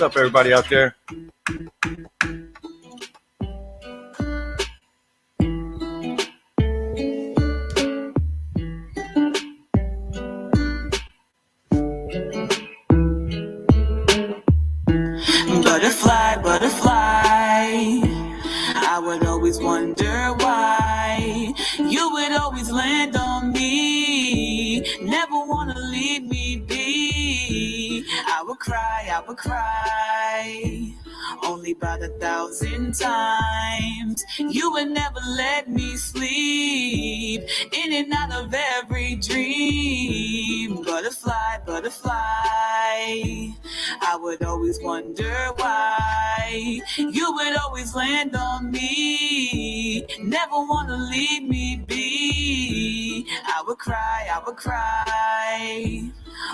What's up, everybody out there? Butterfly, butterfly, I would always wonder why you would always land on me, never wanna leave me be. I would cry, only about 1,000 times. You would never let me sleep, in and out of every dream. Butterfly, butterfly, I would always wonder why you would always land on me, never wanna leave me be. I would cry,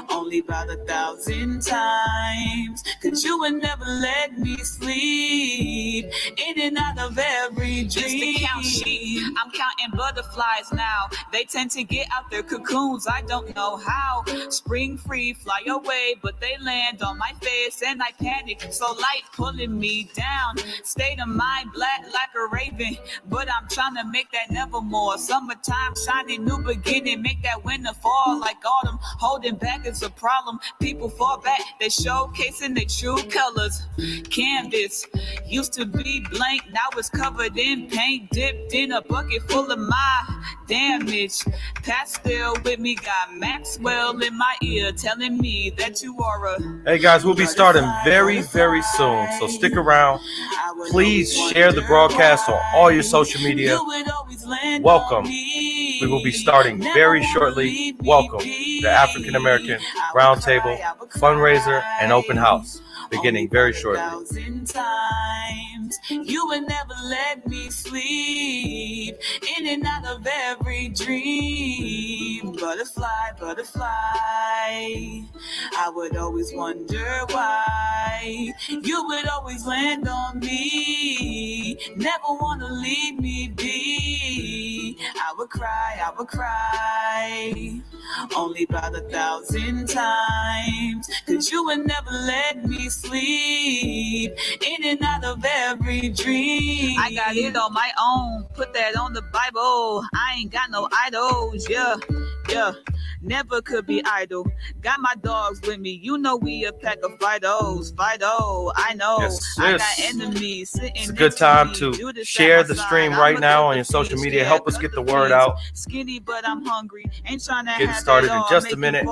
only about 1,000 times, 'cause you would never let me sleep, in and out of every dream. It's the count sheet. I'm counting butterflies now. They tend to get out their cocoons, I don't know how. Spring free, fly away, but they land on my face and I panic. So light pulling me down. State of mind black like a raven, but I'm trying to make that nevermore. Summertime shining, new beginning, make that winter fall like autumn. Holding back is a problem. People fall back, they showcasing their true colors. Canvas used to be blank, now it's covered in paint, dipped in a bucket full of my damage. Pastel with me, got Maxwell in my ear telling me that you are a... Hey guys, we'll be starting very, very soon, so stick around. Please share the broadcast on all your social media. Welcome. We will be starting very shortly. Welcome to the African American Roundtable, Fundraiser, and Open House, beginning very shortly. You would never let me sleep, in and out of every dream. Butterfly, butterfly, I would always wonder why you would always land on me, never wanna leave me be. I would cry, only about 1,000 times, 'cause you would never let me sleep, in and out of every dream. I got it on my own, put that on the Bible. I ain't got no idols, yeah. Never could be idle. Got my dogs with me. You know we a pack of Fidos. Fido, I know. Yes, I got enemies sitting. It's a good time to share the stream right now on your social media. Help us get the word out. Skinny, but I'm hungry. Ain't trying to get started in just a minute.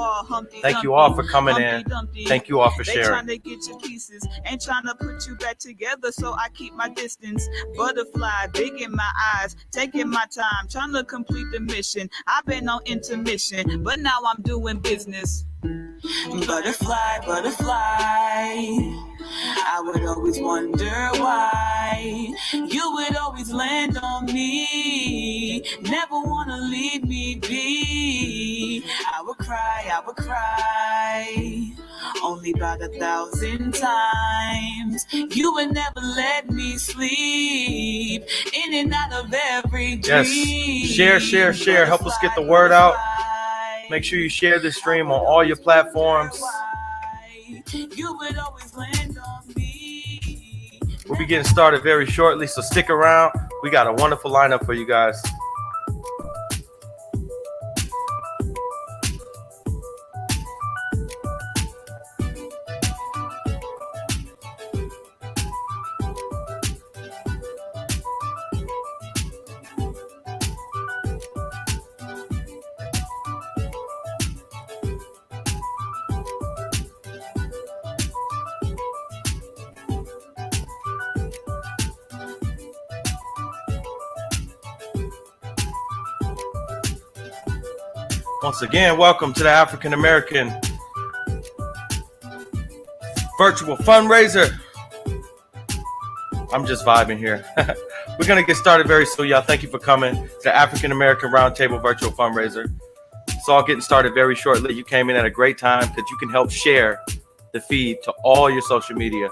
Thank you all for coming in. Thank you all for sharing. Trying to get your pieces. Ain't trying to put you back together, so I keep my distance. Butterfly, big in my eyes, taking my time, trying to complete the mission. I've been on intermission, but now I'm doing business. Butterfly, butterfly, I would always wonder why You would always land on me, never wanna leave me be. I would cry, only about 1,000 times. You would never let me sleep, in and out of every dream. Yes, share. Help us get the word out. Make sure you share this stream on all your platforms. You would always land on me. We'll be getting started very shortly, so stick around. We got a wonderful lineup for you guys. Once again, welcome to the African American Virtual Fundraiser. I'm just vibing here. We're going to get started very soon, y'all. Thank you for coming to the African American Roundtable Virtual Fundraiser. It's all getting started very shortly. You came in at a great time because you can help share the feed to all your social media.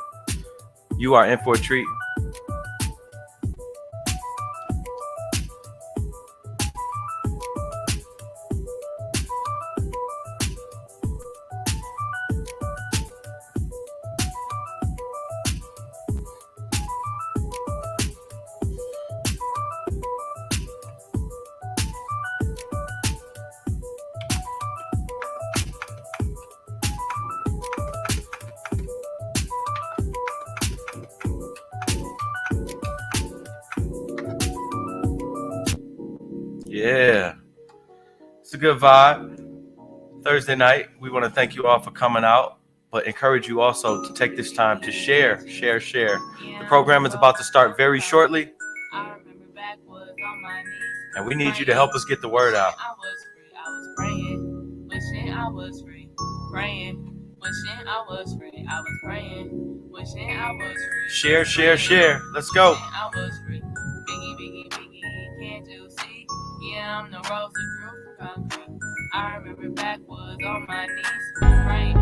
You are in for a treat. Yeah, it's a good vibe. Thursday night, we want to thank you all for coming out, but encourage you also to take this time to share. The program is about to start very shortly, and we need you to help us get the word out. I was praying, wishing I was free. Praying, wishing I was free. I was praying, wishing I was free. Share. Let's go. I was free. Biggie, can't you see? Yeah, I'm the rose that grew from concrete. I remember backwards on my knees, praying.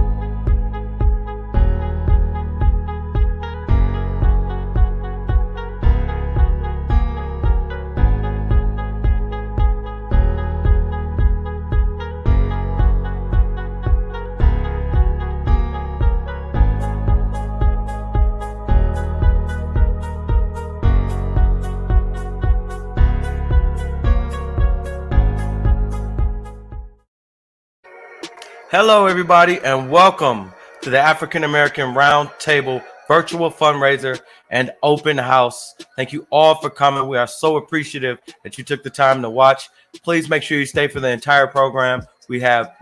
Hello, everybody, and welcome to the African American Roundtable Virtual Fundraiser and Open House. Thank you all for coming. We are so appreciative that you took the time to watch. Please make sure you stay for the entire program. We have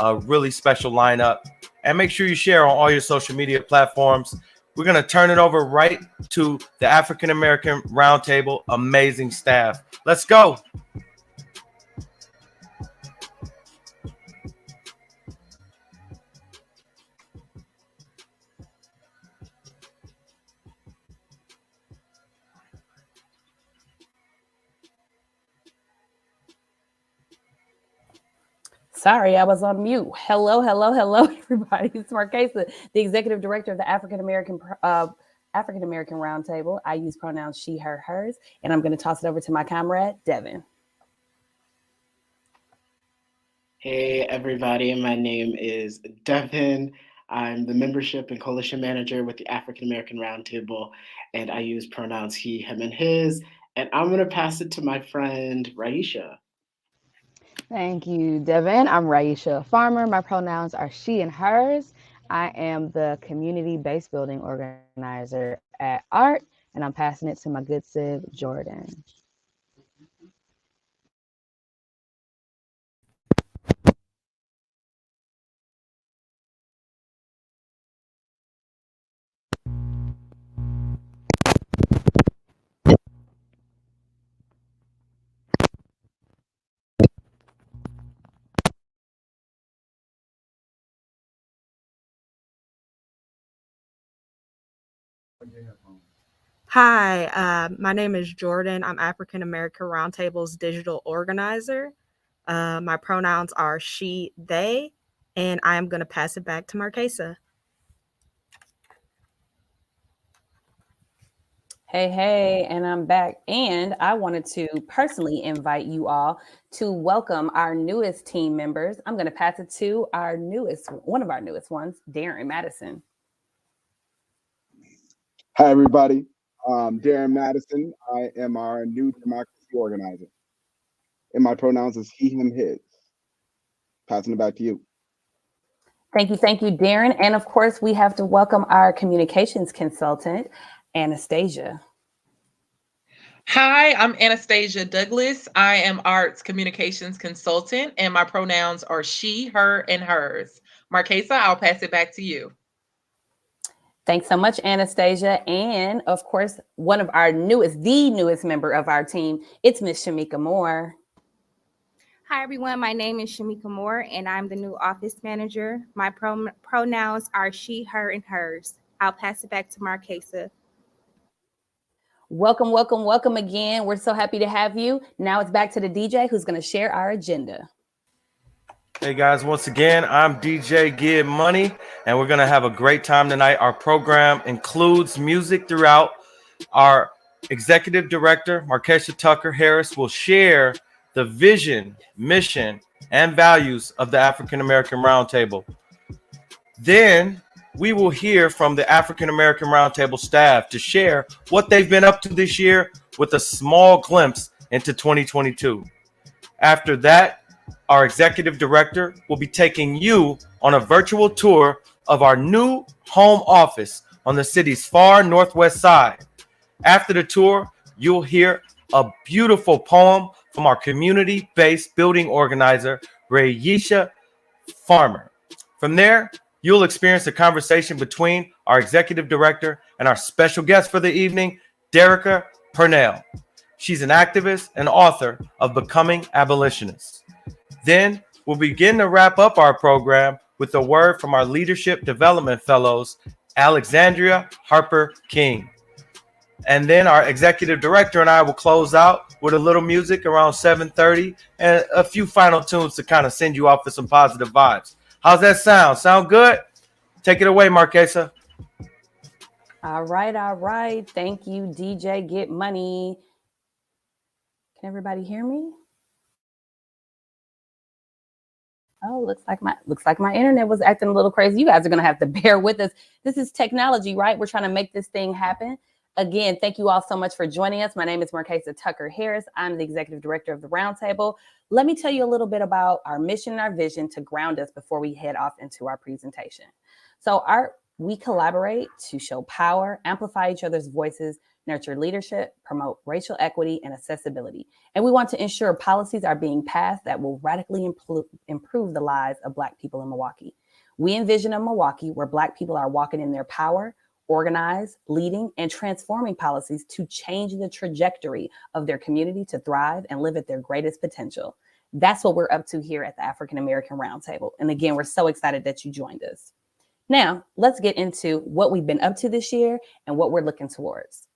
a really special lineup. And make sure you share on all your social media platforms. We're going to turn it over right to the African American Roundtable amazing staff. Let's go. Sorry, I was on mute. Hello, everybody. It's Marquesa, the executive director of the African American Roundtable. I use pronouns she, her, hers, and I'm going to toss it over to my comrade, Devin. Hey, everybody. My name is Devin. I'm the membership and coalition manager with the African American Roundtable, and I use pronouns he, him, and his. And I'm going to pass it to my friend, Raisha. Thank you, Devin. I'm Raisha Farmer. My pronouns are she and hers. I am the community-based building organizer at AART, and I'm passing it to my good Civ, Jordan. Hi, my name is Jordan. I'm African American Roundtable's digital organizer. My pronouns are she, they, and I am going to pass it back to Marquesa. Hey, and I'm back. And I wanted to personally invite you all to welcome our newest team members. I'm going to pass it to one of our newest ones, Darren Madison. Hi, everybody. Darren Madison. I am our new democracy organizer. And my pronouns is he, him, his. Passing it back to you. Thank you, Darren. And of course, we have to welcome our communications consultant, Anastasia. Hi, I'm Anastasia Douglas. I am Arts Communications Consultant, and my pronouns are she, her, and hers. Marquesa, I'll pass it back to you. Thanks so much, Anastasia. And of course, the newest member of our team, it's Miss Shamika Moore. Hi, everyone. My name is Shamika Moore, and I'm the new office manager. My pronouns are she, her, and hers. I'll pass it back to Marquesa. Welcome again. We're so happy to have you. Now it's back to the DJ who's going to share our agenda. Hey guys, once again, I'm DJ Get Money, and we're going to have a great time tonight. Our program includes music throughout. Our executive director, Marquesha Tucker Harris, will share the vision, mission, and values of the African American Roundtable. Then we will hear from the African American Roundtable staff to share what they've been up to this year with a small glimpse into 2022. After that, our executive director will be taking you on a virtual tour of our new home office on the city's far northwest side. After the tour, you'll hear a beautiful poem from our community-based building organizer, Rayisha Farmer. From there, you'll experience a conversation between our executive director and our special guest for the evening, Derica Purnell. She's an activist and author of Becoming Abolitionists. Then we'll begin to wrap up our program with a word from our Leadership Development Fellows, Alexandria Harper King. And then our executive director and I will close out with a little music around 7:30 and a few final tunes to kind of send you off with some positive vibes. How's that sound? Sound good? Take it away, Marquesa. All right. Thank you, DJ Get Money. Can everybody hear me? Oh, looks like my internet was acting a little crazy. You guys are going to have to bear with us. This is technology, right? We're trying to make this thing happen. Again, thank you all so much for joining us. My name is Marquesa Tucker Harris. I'm the executive director of the Roundtable. Let me tell you a little bit about our mission and our vision to ground us before we head off into our presentation. So we collaborate to show power, amplify each other's voices, nurture leadership, promote racial equity and accessibility. And we want to ensure policies are being passed that will radically improve the lives of Black people in Milwaukee. We envision a Milwaukee where Black people are walking in their power, organized, leading, and transforming policies to change the trajectory of their community to thrive and live at their greatest potential. That's what we're up to here at the African American Roundtable. And again, we're so excited that you joined us. Now, let's get into what we've been up to this year and what we're looking towards.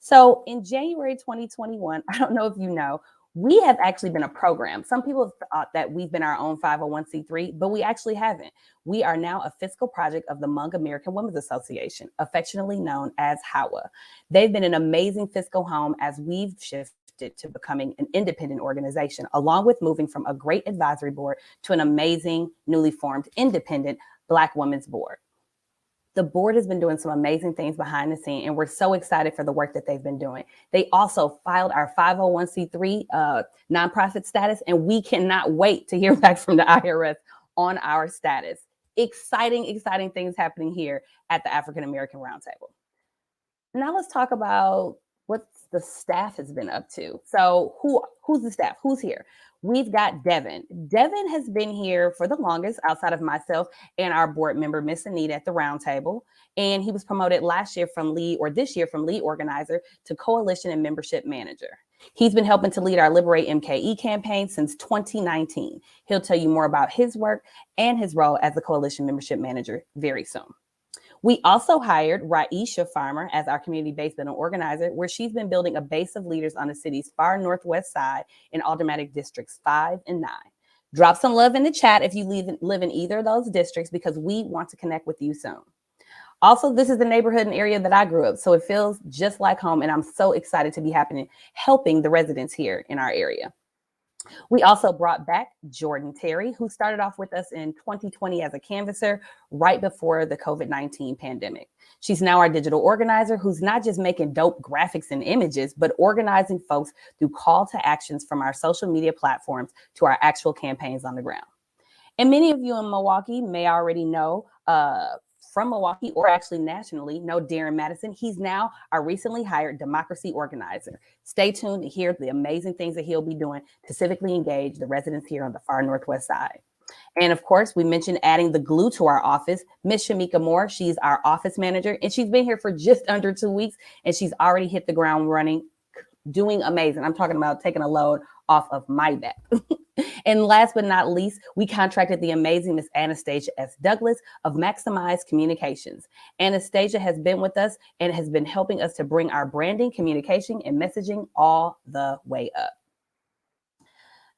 So in January 2021, I don't know if you know, we have actually been a program. Some people have thought that we've been our own 501c3, but we actually haven't. We are now a fiscal project of the Hmong American Women's Association, affectionately known as HAWA. They've been an amazing fiscal home as we've shifted to becoming an independent organization, along with moving from a great advisory board to an amazing, newly formed, independent Black women's board. The board has been doing some amazing things behind the scene, and we're so excited for the work that they've been doing. They also filed our 501c3 nonprofit status, and we cannot wait to hear back from the IRS on our status. Exciting things happening here at the African American Roundtable. Now let's talk about what the staff has been up to. So who's the staff? Who's here? We've got Devin. Devin has been here for the longest outside of myself and our board member, Miss Anita, at the Roundtable. And he was promoted this year from lead organizer to coalition and membership manager. He's been helping to lead our Liberate MKE campaign since 2019. He'll tell you more about his work and his role as the coalition membership manager very soon. We also hired Raisha Farmer as our community-based building organizer, where she's been building a base of leaders on the city's far northwest side in Aldermanic Districts 5 and 9. Drop some love in the chat if you live in either of those districts, because we want to connect with you soon. Also, this is the neighborhood and area that I grew up, so it feels just like home, and I'm so excited to be helping the residents here in our area. We also brought back Jordan Terry, who started off with us in 2020 as a canvasser right before the COVID-19 pandemic. She's now our digital organizer, who's not just making dope graphics and images, but organizing folks through call to actions from our social media platforms to our actual campaigns on the ground. And many of you in Milwaukee may already know from Milwaukee, or actually nationally, know Darren Madison. He's now our recently hired democracy organizer. Stay tuned to hear the amazing things that he'll be doing to civically engage the residents here on the far northwest side. And of course, we mentioned adding the glue to our office, Miss Shamika Moore. She's our office manager, and she's been here for just under 2 weeks, and she's already hit the ground running, doing amazing. I'm talking about taking a load off of my back. And last but not least, we contracted the amazing Miss Anastasia S. Douglas of Maximize Communications. Anastasia has been with us and has been helping us to bring our branding, communication, and messaging all the way up.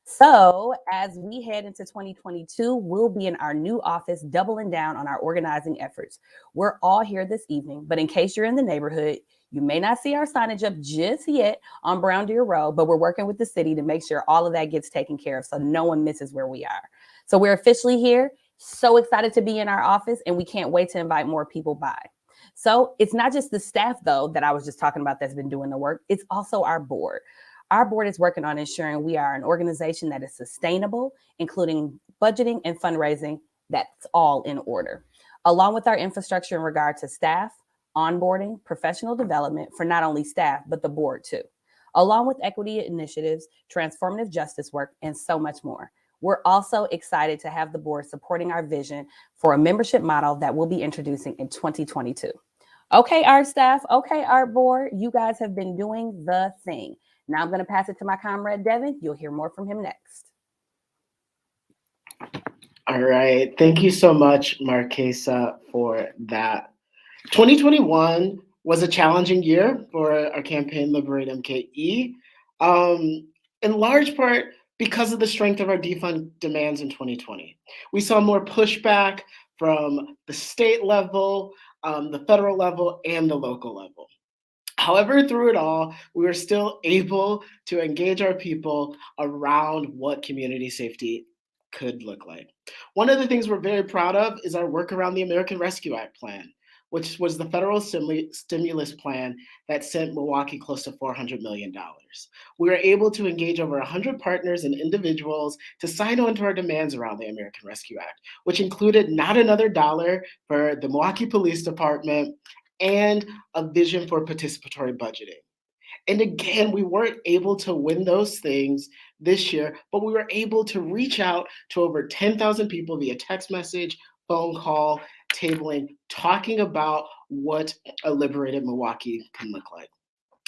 So as we head into 2022, we'll be in our new office, doubling down on our organizing efforts. We're all here this evening, but in case you're in the neighborhood, you may not see our signage up just yet on Brown Deer Road, but we're working with the city to make sure all of that gets taken care of so no one misses where we are. So we're officially here, so excited to be in our office, and we can't wait to invite more people by. So it's not just the staff, though, that I was just talking about that's been doing the work. It's also our board. Our board is working on ensuring we are an organization that is sustainable, including budgeting and fundraising. That's all in order, along with our infrastructure in regard to staff, onboarding, professional development for not only staff, but the board too, along with equity initiatives, transformative justice work, and so much more. We're also excited to have the board supporting our vision for a membership model that we'll be introducing in 2022. Okay, art staff, okay, art board, you guys have been doing the thing. Now I'm going to pass it to my comrade, Devin. You'll hear more from him next. All right. Thank you so much, Marquesa, for that. 2021 was a challenging year for our campaign, Liberate MKE, in large part because of the strength of our defund demands in 2020. We saw more pushback from the state level, the federal level, and the local level. However, through it all, we were still able to engage our people around what community safety could look like. One of the things we're very proud of is our work around the American Rescue Act plan, which was the federal stimulus plan that sent Milwaukee close to $400 million. We were able to engage over 100 partners and individuals to sign on to our demands around the American Rescue Act, which included not another dollar for the Milwaukee Police Department and a vision for participatory budgeting. And again, we weren't able to win those things this year, but we were able to reach out to over 10,000 people via text message, phone call, tabling, talking about what a liberated Milwaukee can look like.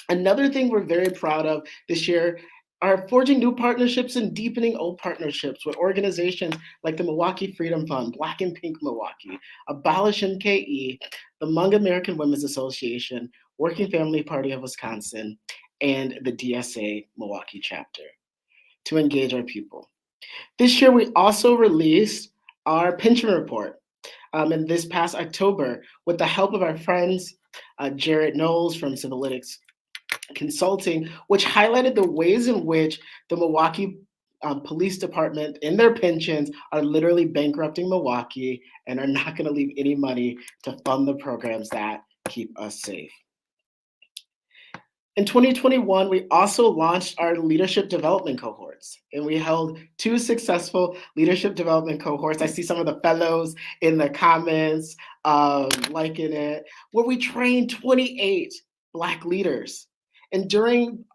Another thing we're very proud of this year are forging new partnerships and deepening old partnerships with organizations like the Milwaukee Freedom Fund, Black and Pink Milwaukee, Abolish MKE, the Hmong American Women's Association, Working Family Party of Wisconsin, and the DSA Milwaukee chapter to engage our people. This year, we also released our pension report in this past October with the help of our friends, Jared Knowles from Civilytics Consulting, which highlighted the ways in which the Milwaukee Police Department and their pensions are literally bankrupting Milwaukee and are not going to leave any money to fund the programs that keep us safe. In 2021, we also launched our leadership development cohorts, and we held 2 successful leadership development cohorts. I see some of the fellows in the comments liking it, where we trained 28 Black leaders. And during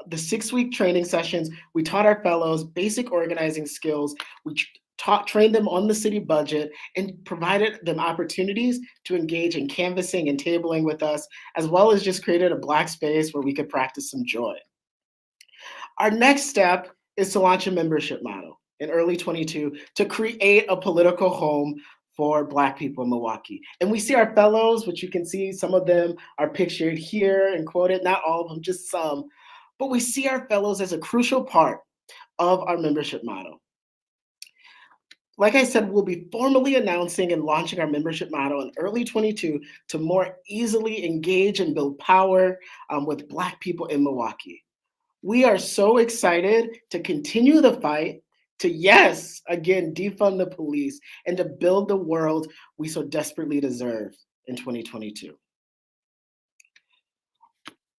the 6-week training sessions, we taught our fellows basic organizing skills. We trained them on the city budget and provided them opportunities to engage in canvassing and tabling with us, as well as just created a Black space where we could practice some joy. Our next step is to launch a membership model in early 22 to create a political home for Black people in Milwaukee. And we see our fellows, which you can see, some of them are pictured here and quoted, not all of them, just some. But we see our fellows as a crucial part of our membership model. Like I said, we'll be formally announcing and launching our membership model in early 22 to more easily engage and build power with Black people in Milwaukee. We are so excited to continue the fight to, yes, again, defund the police and to build the world we so desperately deserve in 2022.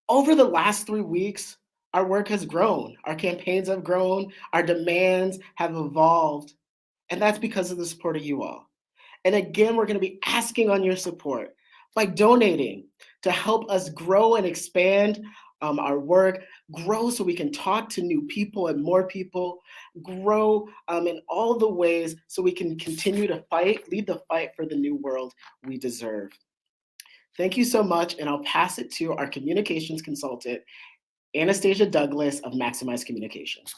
Over the last 3 weeks, our work has grown, our campaigns have grown, our demands have evolved, and that's because of the support of you all. And again, we're going to be asking on your support by donating to help us grow and expand our work, grow so we can talk to new people and more people, grow in all the ways so we can continue to fight, lead the fight for the new world we deserve. Thank you so much, and I'll pass it to our communications consultant, Anastasia Douglas of Maximize Communications.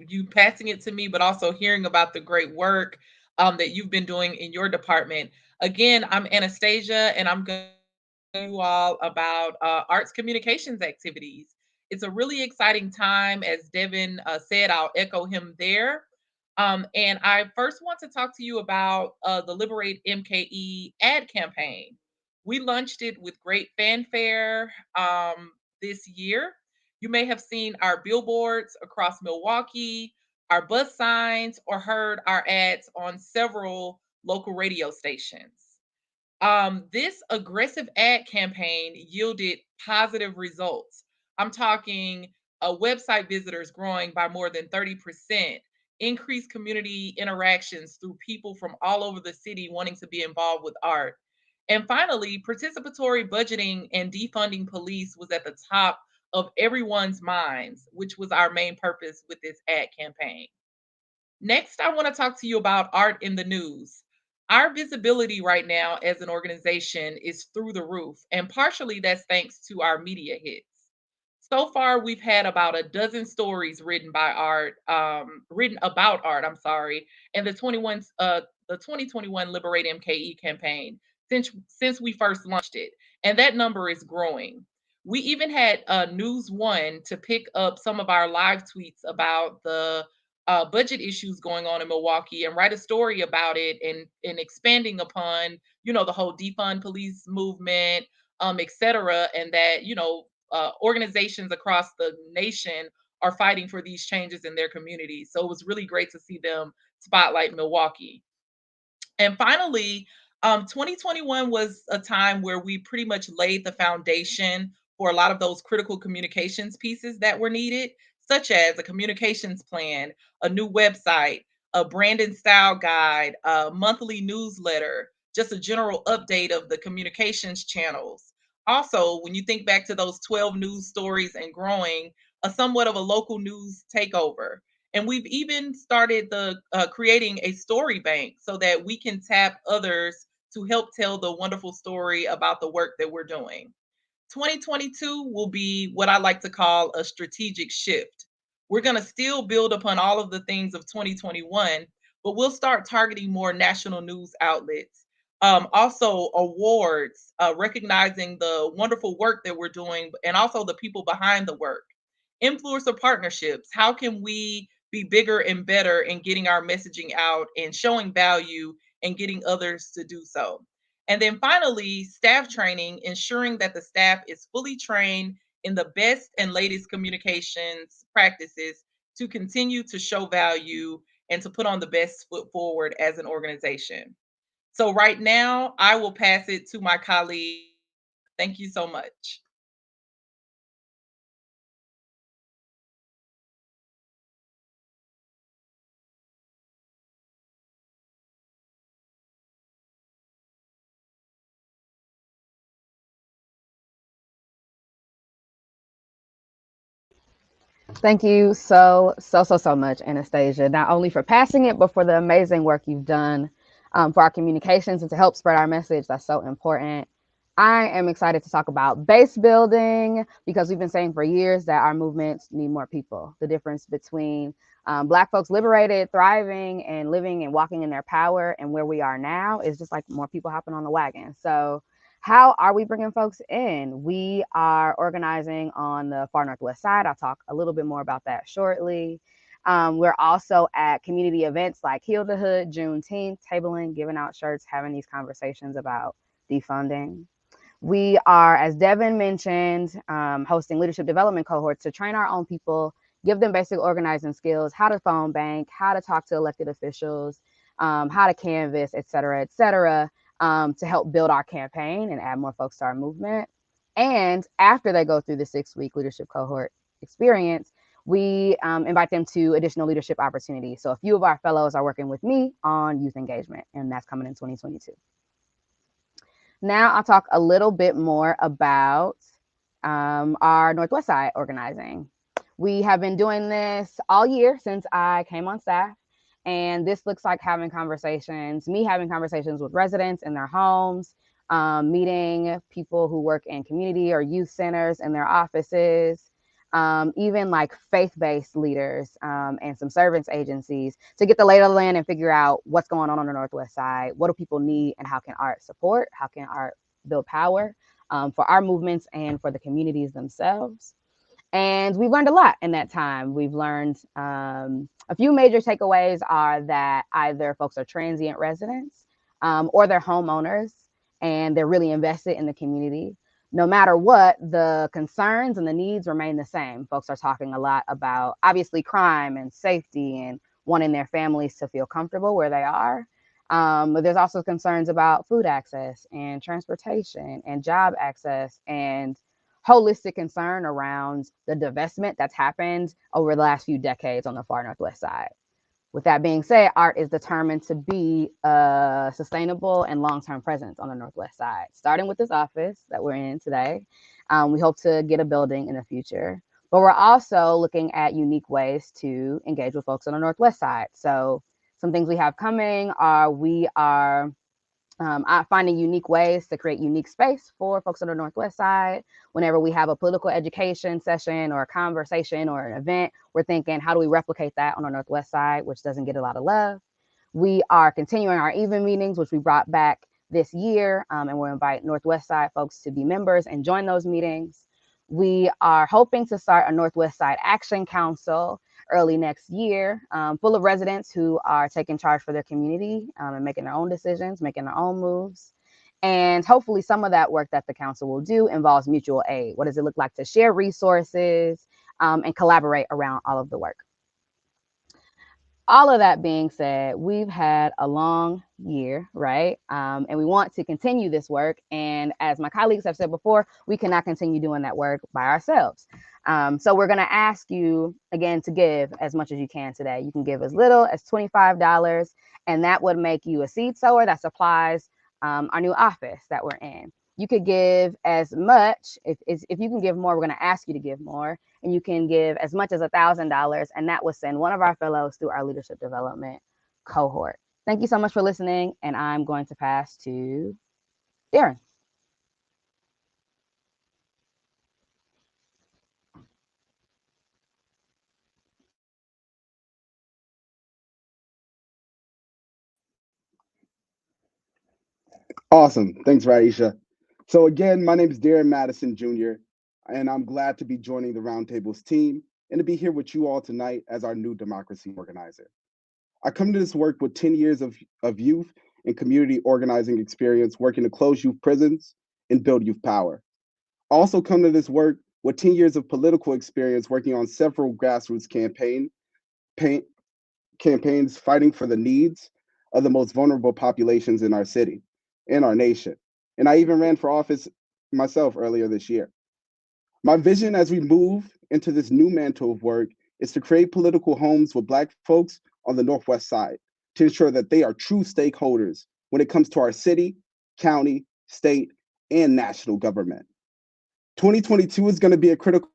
You passing it to me, but also hearing about the great work that you've been doing in your department. Again, I'm Anastasia, and I'm going to tell you all about arts communications activities. It's a really exciting time. As Devin said, I'll echo him there. And I first want to talk to you about the Liberate MKE ad campaign. We launched it with great fanfare this year. You may have seen our billboards across Milwaukee, our bus signs, or heard our ads on several local radio stations. This aggressive ad campaign yielded positive results. I'm talking website visitors growing by more than 30%, increased community interactions through people from all over the city wanting to be involved with art. And finally, participatory budgeting and defunding police was at the top of everyone's minds, which was our main purpose with this ad campaign. Next, I want to talk to you about art in the news. Our visibility right now as an organization is through the roof, and partially that's thanks to our media hits. So far, we've had about a dozen stories written by art, written about art. I'm sorry, and the 2021 Liberate MKE campaign since we first launched it, and that number is growing. We even had News One to pick up some of our live tweets about the budget issues going on in Milwaukee and write a story about it and expanding upon the whole defund police movement, et cetera, and that organizations across the nation are fighting for these changes in their communities. So it was really great to see them spotlight Milwaukee. And finally, 2021 was a time where we pretty much laid the foundation for a lot of those critical communications pieces that were needed, such as a communications plan, a new website, a brand and style guide, a monthly newsletter, just a general update of the communications channels. Also, when you think back to those 12 news stories and growing, a somewhat of a local news takeover. And we've even started the creating a story bank so that we can tap others to help tell the wonderful story about the work that we're doing. 2022 will be what I like to call a strategic shift. We're going to still build upon all of the things of 2021, but we'll start targeting more national news outlets. Also, awards, recognizing the wonderful work that we're doing, and also the people behind the work. Influencer partnerships. How can we be bigger and better in getting our messaging out and showing value and getting others to do so? And then finally, staff training, ensuring that the staff is fully trained in the best and latest communications practices to continue to show value and to put on the best foot forward as an organization. So right now, I will pass it to my colleague. Thank you so much. Thank you so much, Anastasia, not only for passing it, but for the amazing work you've done for our communications and to help spread our message. That's so important. I am excited to talk about base building because we've been saying for years that our movements need more people. The difference between Black folks liberated, thriving, and living and walking in their power and where we are now is just like more people hopping on the wagon. So how are we bringing folks in? We are organizing on the far northwest side. I'll talk a little bit more about that shortly. We're also at community events like Heal the Hood, Juneteenth, tabling, giving out shirts, having these conversations about defunding. We are, as Devin mentioned, hosting leadership development cohorts to train our own people, give them basic organizing skills, how to phone bank, how to talk to elected officials, how to canvass, et cetera, to help build our campaign and add more folks to our movement. And after they go through the 6-week leadership cohort experience, we invite them to additional leadership opportunities. So a few of our fellows are working with me on youth engagement, and that's coming in 2022. Now I'll talk a little bit more about our Northwest Side organizing. We have been doing this all year since I came on staff. And this looks like having conversations with residents in their homes, meeting people who work in community or youth centers in their offices, even like faith-based leaders and some service agencies to get the lay of the land and figure out what's going on the Northwest Side. What do people need and how can art support? How can art build power for our movements and for the communities themselves? And we've learned a lot in that time. We've learned a few major takeaways are that either folks are transient residents or they're homeowners and they're really invested in the community. No matter what, the concerns and the needs remain the same. Folks are talking a lot about obviously crime and safety and wanting their families to feel comfortable where they are. But there's also concerns about food access and transportation and job access and holistic concern around the divestment that's happened over the last few decades on the far Northwest Side. With that being said, ART is determined to be a sustainable and long-term presence on the Northwest Side, starting with this office that we're in today. We hope to get a building in the future, but we're also looking at unique ways to engage with folks on the Northwest Side. So some things we have coming are we are finding unique ways to create unique space for folks on the Northwest Side. Whenever we have a political education session or a conversation or an event, we're thinking, how do we replicate that on the Northwest Side, which doesn't get a lot of love? We are continuing our even meetings, which we brought back this year, and we'll invite Northwest Side folks to be members and join those meetings. We are hoping to start a Northwest Side Action Council early next year, full of residents who are taking charge for their community and making their own decisions, making their own moves. And hopefully some of that work that the council will do involves mutual aid. What does it look like to share resources and collaborate around all of the work? All of that being said, we've had a long year, right? And we want to continue this work. And as my colleagues have said before, we cannot continue doing that work by ourselves. So we're going to ask you again to give as much as you can today. You can give as little as $25, and that would make you a seed sower that supplies our new office that we're in. You could give as much. If you can give more, we're going to ask you to give more. And you can give as much as $1,000, and that will send one of our fellows through our leadership development cohort. Thank you so much for listening, and I'm going to pass to Darren. Awesome. Thanks, Raisha. So again, my name is Darren Madison Jr., and I'm glad to be joining the Roundtables team and to be here with you all tonight as our new democracy organizer. I come to this work with 10 years of youth and community organizing experience working to close youth prisons and build youth power. I also come to this work with 10 years of political experience working on several grassroots campaigns fighting for the needs of the most vulnerable populations in our city, in our nation. And I even ran for office myself earlier this year. My vision as we move into this new mantle of work is to create political homes with Black folks on the Northwest Side to ensure that they are true stakeholders when it comes to our city, county, state, and national government. 2022 is going to be a critical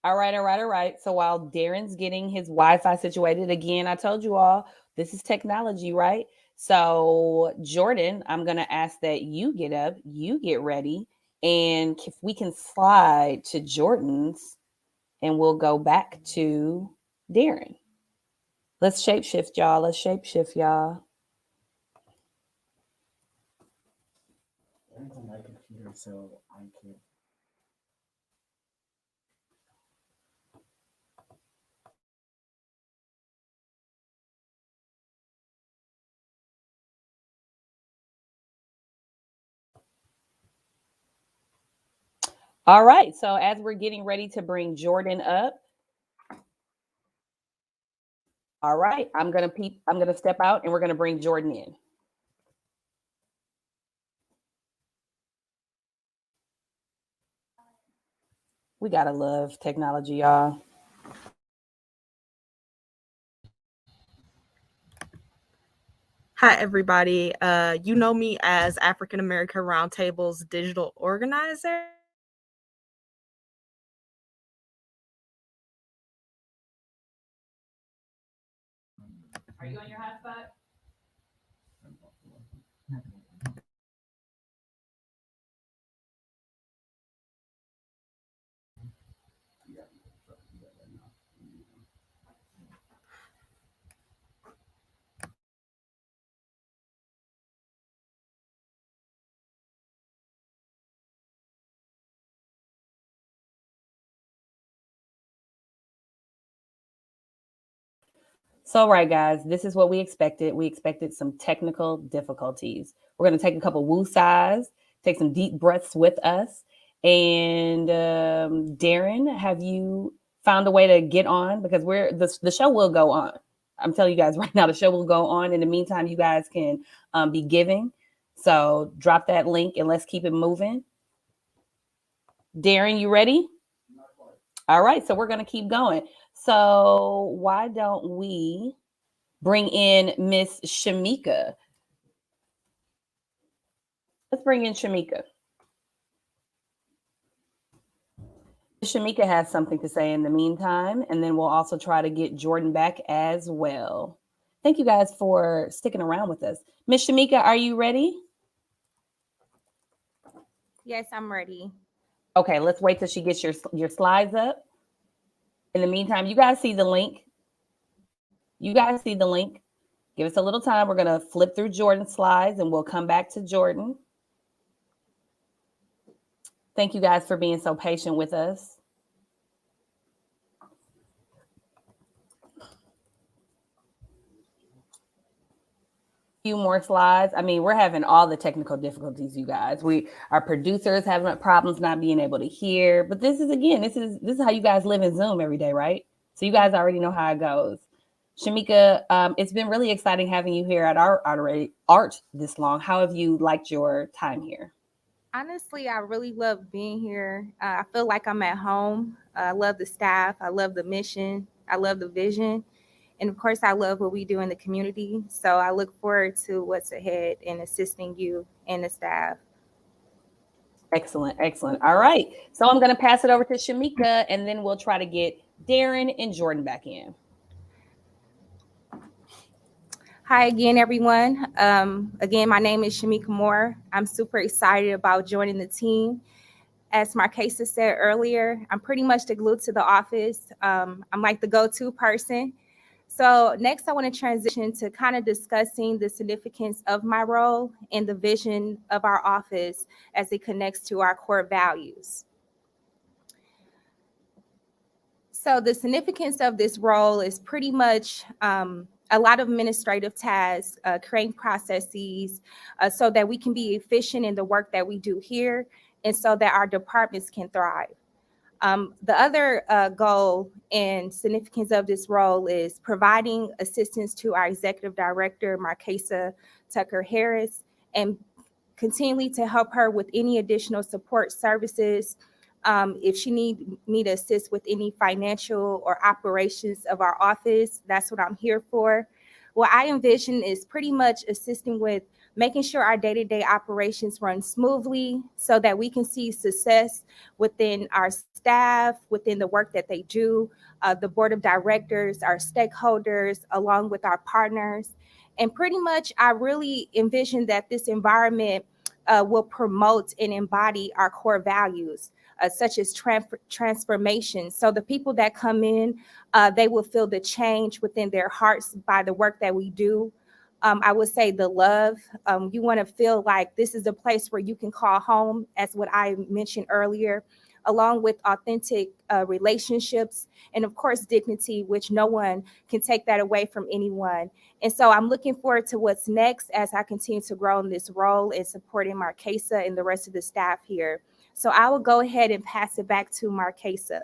All right, all right, all right. So while Darren's getting his Wi-Fi situated, again, I told you all this is technology, right? So Jordan, I'm gonna ask that you get up, you get ready, and if we can slide to Jordan's, and we'll go back to Darren. Let's shapeshift, y'all. Let's shapeshift, y'all. It's on my computer, so I can't. All right. So as we're getting ready to bring Jordan up, all right, I'm gonna step out and we're gonna bring Jordan in. We gotta love technology, y'all. Hi, everybody. You know me as African American Roundtable's digital organizer. Are you on your hotspot? So, right, guys, this is what we expected. We expected some technical difficulties. We're going to take a couple woo sighs, take some deep breaths with us. And Darren, have you found a way to get on? Because the show will go on. I'm telling you guys right now, the show will go on. In the meantime, you guys can be giving. So drop that link and let's keep it moving. Darren, you ready? All right, so we're going to keep going. So why don't we bring in Miss Shamika? Let's bring in Shamika. Shamika has something to say in the meantime, and then we'll also try to get Jordan back as well. Thank you guys for sticking around with us. Miss Shamika, are you ready? Yes, I'm ready. Okay, let's wait till she gets your slides up. In the meantime, you guys see the link. You guys see the link. Give us a little time. We're going to flip through Jordan's slides and we'll come back to Jordan. Thank you guys for being so patient with us. Few more slides. I mean, we're having all the technical difficulties, you guys. Our producers having problems not being able to hear. But this is how you guys live in Zoom every day, right? So you guys already know how it goes. Shamika, it's been really exciting having you here at our AART this long. How have you liked your time here? Honestly, I really love being here. I feel like I'm at home. I love the staff. I love the mission. I love the vision. And of course, I love what we do in the community. So I look forward to what's ahead and assisting you and the staff. Excellent, excellent. All right. So I'm going to pass it over to Shamika, and then we'll try to get Darren and Jordan back in. Hi again, everyone. Again, my name is Shamika Moore. I'm super excited about joining the team. As Marquesa said earlier, I'm pretty much the glue to the office. I'm like the go-to person. So next, I want to transition to kind of discussing the significance of my role and the vision of our office as it connects to our core values. So the significance of this role is pretty much a lot of administrative tasks, creating processes so that we can be efficient in the work that we do here and so that our departments can thrive. The other goal and significance of this role is providing assistance to our executive director, Marquesa Tucker Harris, and continually to help her with any additional support services. If she need me to assist with any financial or operations of our office, that's what I'm here for. What I envision is pretty much assisting with making sure our day-to-day operations run smoothly so that we can see success within our staff within the work that they do, the board of directors, our stakeholders, along with our partners. And pretty much, I really envision that this environment will promote and embody our core values, such as transformation. So the people that come in, they will feel the change within their hearts by the work that we do. I would say the love. You want to feel like this is a place where you can call home, as what I mentioned earlier, along with authentic relationships and, of course, dignity, which no one can take that away from anyone. And so I'm looking forward to what's next as I continue to grow in this role and supporting Marquesa and the rest of the staff here. So I will go ahead and pass it back to Marquesa.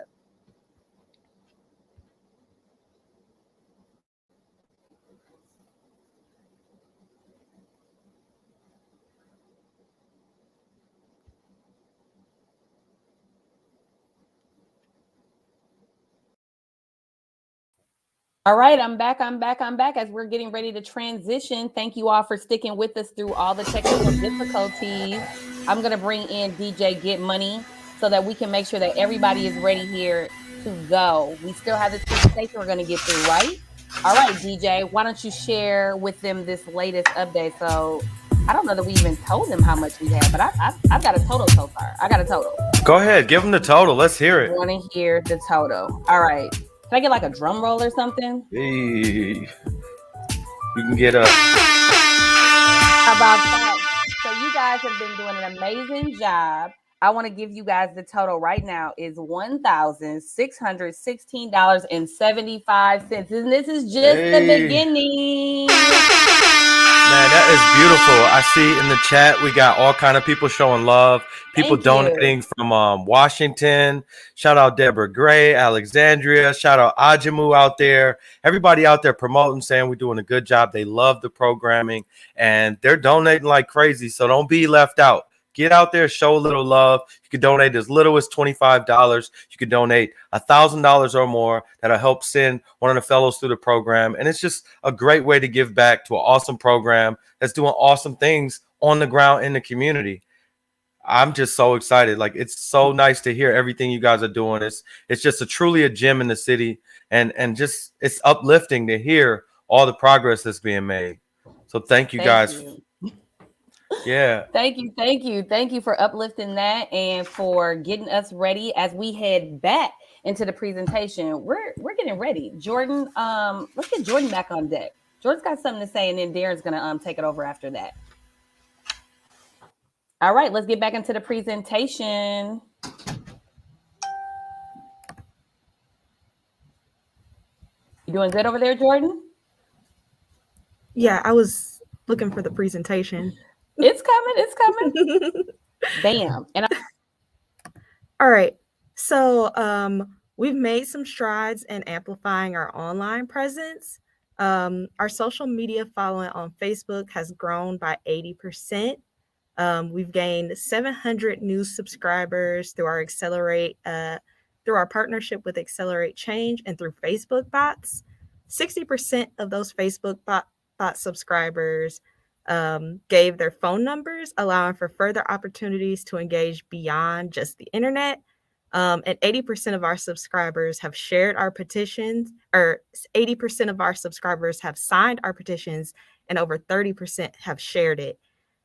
All right, I'm back. As we're getting ready to transition, thank you all for sticking with us through all the technical difficulties. I'm going to bring in DJ Get Money so that we can make sure that everybody is ready here to go. We still have this presentation we're going to get through, right? All right, DJ, why don't you share with them this latest update? So I don't know that we even told them how much we had, but I've got a total so far. I got a total. Go ahead, give them the total. Let's hear it. I want to hear the total. All right. Can I get like a drum roll or something? Hey, you can get a. How about that? So you guys have been doing an amazing job. I want to give you guys the total right now is $1,616.75. And this is just the beginning. Man, that is beautiful. I see in the chat we got all kind of people showing love. People donating from Washington. Shout out Deborah Gray, Alexandria. Shout out Ajamu out there. Everybody out there promoting, saying we're doing a good job. They love the programming and they're donating like crazy. So don't be left out. Get out there, show a little love. You can donate as little as $25. You can donate $1,000 or more. That'll help send one of the fellows through the program. And it's just a great way to give back to an awesome program that's doing awesome things on the ground in the community. I'm just so excited. Like, it's so nice to hear everything you guys are doing. It's just truly a gem in the city, and just it's uplifting to hear all the progress that's being made. So thank you guys. Yeah. Thank you for uplifting that and for getting us ready as we head back into the presentation. We're getting ready. Jordan, let's get Jordan back on deck. Jordan's got something to say, and then Darren's gonna take it over after that. All right, let's get back into the presentation. You doing good over there, Jordan? Yeah, I was looking for the presentation. It's coming. Bam. And all right. So we've made some strides in amplifying our online presence. Our social media following on Facebook has grown by 80%. We've gained 700 new subscribers through our partnership with Accelerate Change and through Facebook bots. 60% of those Facebook bot subscribers gave their phone numbers, allowing for further opportunities to engage beyond just the internet. And 80% of our subscribers have shared our petitions, or 80% of our subscribers have signed our petitions, and over 30% have shared it.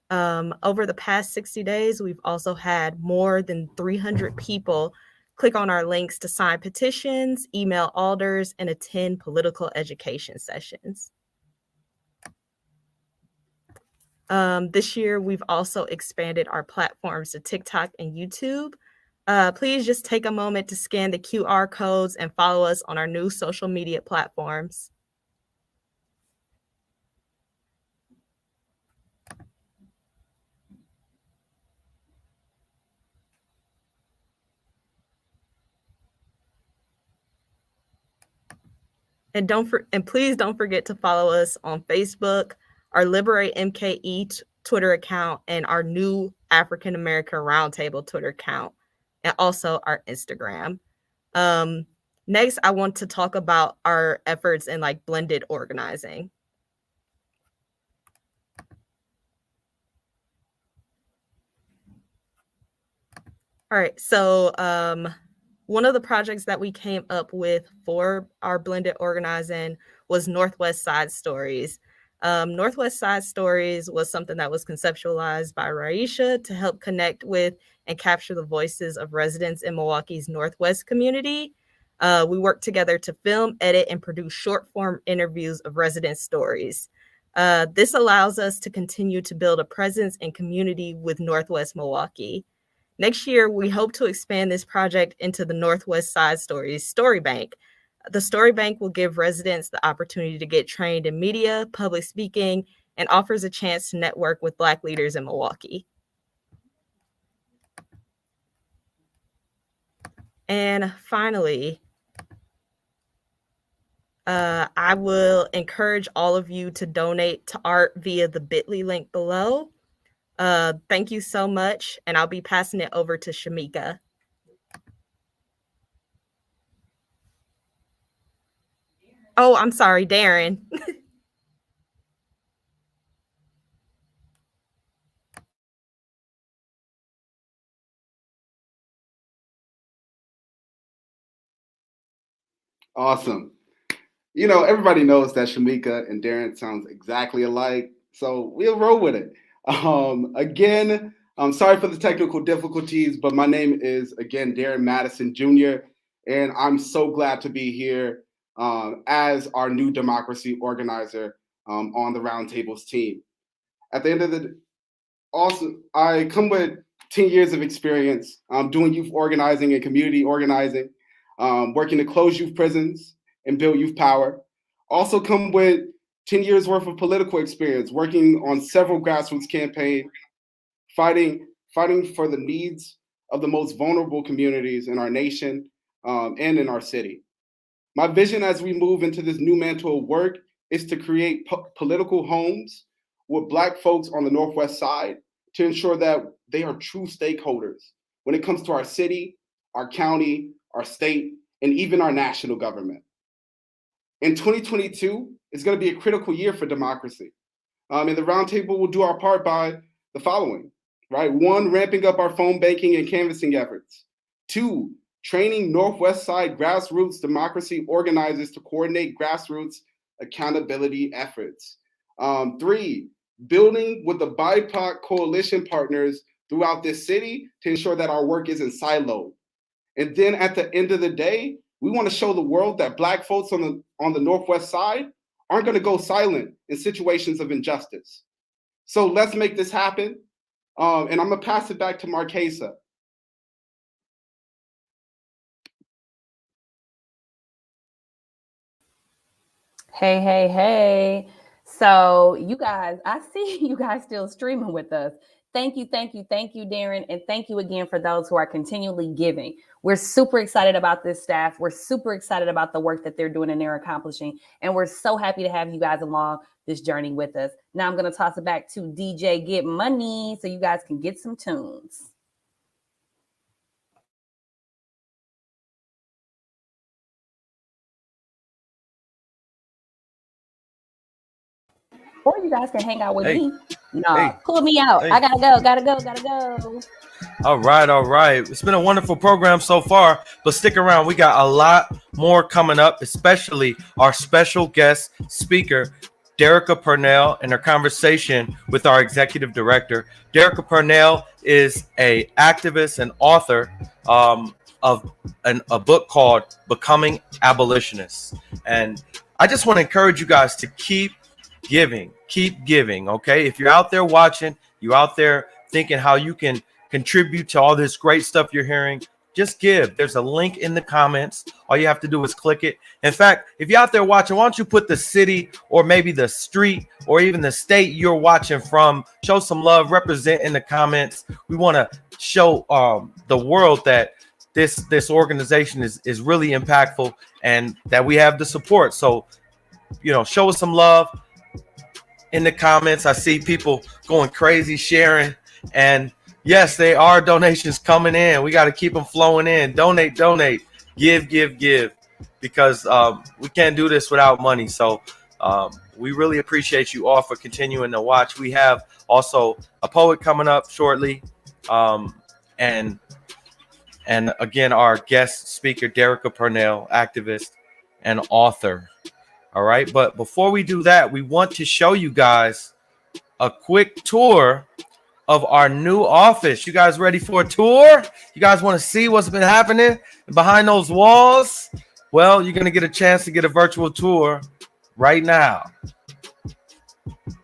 Over the past 60 days, we've also had more than 300 people click on our links to sign petitions, email alders, and attend political education sessions. This year, we've also expanded our platforms to TikTok and YouTube. Please just take a moment to scan the QR codes and follow us on our new social media platforms. And please don't forget to follow us on Facebook, our Liberate MKE Twitter account, and our new African American Roundtable Twitter account, and also our Instagram. Next, I want to talk about our efforts in blended organizing. All right, so One of the projects that we came up with for our blended organizing was Northwest Side Stories. Northwest Side Stories was something that was conceptualized by Raisha to help connect with and capture the voices of residents in Milwaukee's Northwest community. We worked together to film, edit, and produce short-form interviews of resident stories. This allows us to continue to build a presence and community with Northwest Milwaukee. Next year, we hope to expand this project into the Northwest Side Stories Story Bank. The Story Bank will give residents the opportunity to get trained in media, public speaking, and offers a chance to network with Black leaders in Milwaukee. And finally, I will encourage all of you to donate to ART via the bit.ly link below. Thank you so much, and I'll be passing it over to Shamika. Oh, I'm sorry, Darren. Awesome. You know, everybody knows that Shamika and Darren sounds exactly alike, so we'll roll with it. Again, I'm sorry for the technical difficulties, but my name is, again, Darren Madison Jr., and I'm so glad to be here as our new democracy organizer on the Roundtables team. At the end of the also, I come with 10 years of experience doing youth organizing and community organizing, working to close youth prisons and build youth power. Also come with 10 years worth of political experience, working on several grassroots campaigns, fighting for the needs of the most vulnerable communities in our nation and in our city. My vision as we move into this new mantle of work is to create political homes with Black folks on the Northwest side to ensure that they are true stakeholders when it comes to our city, our county, our state, and even our national government. In 2022, it's going to be a critical year for democracy. And the Roundtable will do our part by the following, right? 1, ramping up our phone banking and canvassing efforts. 2, training Northwest Side grassroots democracy organizers to coordinate grassroots accountability efforts. 3, building with the BIPOC coalition partners throughout this city to ensure that our work isn't siloed. And then at the end of the day, we want to show the world that Black folks on the Northwest Side aren't going to go silent in situations of injustice. So let's make this happen. And I'm going to pass it back to Marquesa. Hey, hey, hey. So you guys, I see you guys still streaming with us. Thank you, Darren. And thank you again for those who are continually giving. We're super excited about this staff. We're super excited about the work that they're doing and they're accomplishing. And we're so happy to have you guys along this journey with us. Now I'm going to toss it back to DJ Get Money so you guys can get some tunes. Or you guys can hang out with me. No, pull me out. I gotta go. All right. It's been a wonderful program so far, but stick around. We got a lot more coming up, especially our special guest speaker, Derica Purnell, and her conversation with our executive director. Derica Purnell is an activist and author of a book called Becoming Abolitionists. And I just want to encourage you guys to keep giving, okay? If you're out there watching, you're out there thinking how you can contribute to all this great stuff you're hearing, just give. There's a link in the comments. All you have to do is click it. In fact, if you're out there watching, why don't you put the city or maybe the street or even the state you're watching from, show some love, represent in the comments. We want to show the world that this organization is really impactful and that we have the support. So, show us some love in the comments. I see people going crazy sharing, and yes, there are donations coming in. We got to keep them flowing in. Donate, give, because we can't do this without money. So we really appreciate you all for continuing to watch. We have also a poet coming up shortly, and And again, our guest speaker, Derica Purnell, activist and author. All right. But before we do that, we want to show you guys a quick tour of our new office. You guys ready for a tour? You guys want to see what's been happening behind those walls? Well, you're going to get a chance to get a virtual tour right now.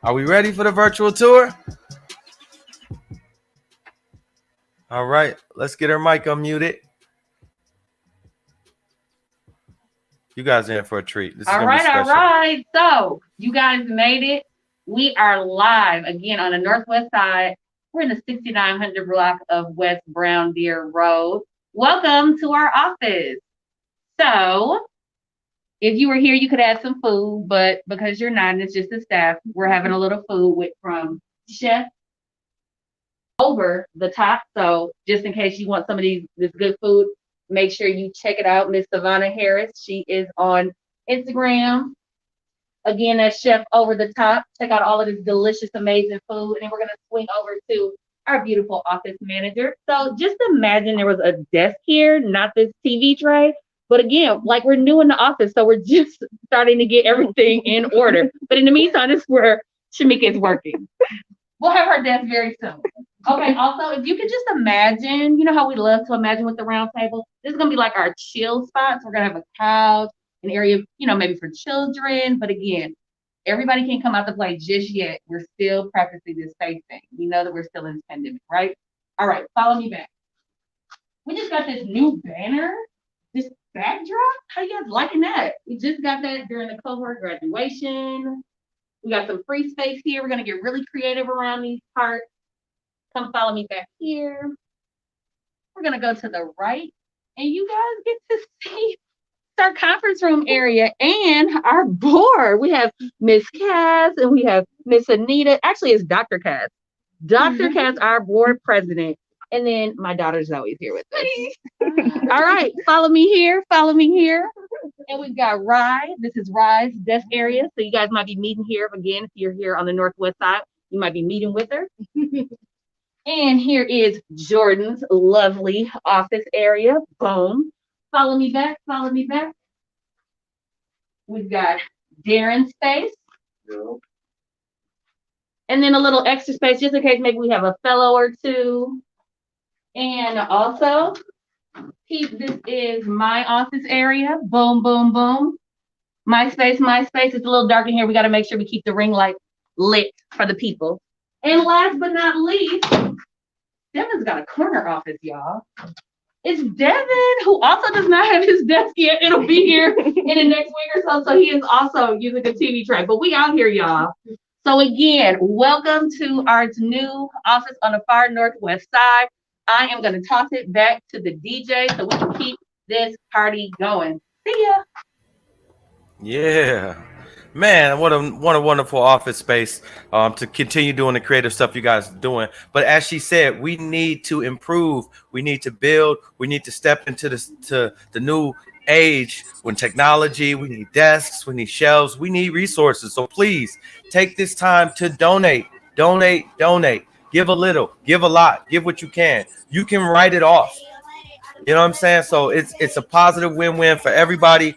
Are we ready for the virtual tour? All right, let's get her mic unmuted. You guys are in for a treat. This is All right. So you guys made it. We are live again on the Northwest side. We're in the 6900 block of West Brown Deer Road. Welcome to our office. So if you were here, you could add some food, but because you're not, and it's just the staff, we're having a little food from Chef over the top. So just in case you want some of this good food, make sure you check it out. Miss Savannah Harris, she is on Instagram. Again, that's Chef Over the Top. Check out all of this delicious, amazing food. And then we're going to swing over to our beautiful office manager. So just imagine there was a desk here, not this TV tray. But again, like we're new in the office, so we're just starting to get everything in order. But in the meantime, this is where Shamika is working. We'll have her desk very soon. Okay, also, if you could just imagine, you know how we love to imagine with the round table? This is going to be like our chill spots. We're going to have a couch, an area, maybe for children. But again, everybody can't come out to play just yet. We're still practicing this safe thing. We know that we're still in this pandemic, right? All right, follow me back. We just got this new banner, this backdrop. How you guys liking that? We just got that during the cohort graduation. We got some free space here. We're going to get really creative around these parts. Come follow me back here. We're going to go to the right, and you guys get to see our conference room area and our board. We have Miss Cass and we have Miss Anita. Actually, it's Dr. Cass. Dr. Cass, our board president. And then my daughter Zoe's here with us. All right, follow me here. Follow me here. And we've got Rye. This is Rye's desk area. So you guys might be meeting here again. If you're here on the Northwest side, you might be meeting with her. And here is Jordan's lovely office area. Boom. Follow me back. Follow me back. We've got Darren's space. No. And then a little extra space just in case maybe we have a fellow or two. And also, this is my office area. Boom, boom, boom. My space, my space. It's a little dark in here. We got to make sure we keep the ring light lit for the people. And last but not least, Devin's got a corner office, y'all. It's Devin, who also does not have his desk yet. It'll be here in the next week or so. So he is also using a TV tray. But we out here, y'all. So again, welcome to our new office on the far northwest side. I am going to toss it back to the DJ so we can keep this party going. See ya. Yeah. Man, what a wonderful office space to continue doing the creative stuff you guys are doing. But as she said, we need to improve. We need to build. We need to step into the new age when technology, we need desks, we need shelves, we need resources. So please take this time to donate. Give a little, give a lot, give what you can. You can write it off. You know what I'm saying? So it's a positive win-win for everybody.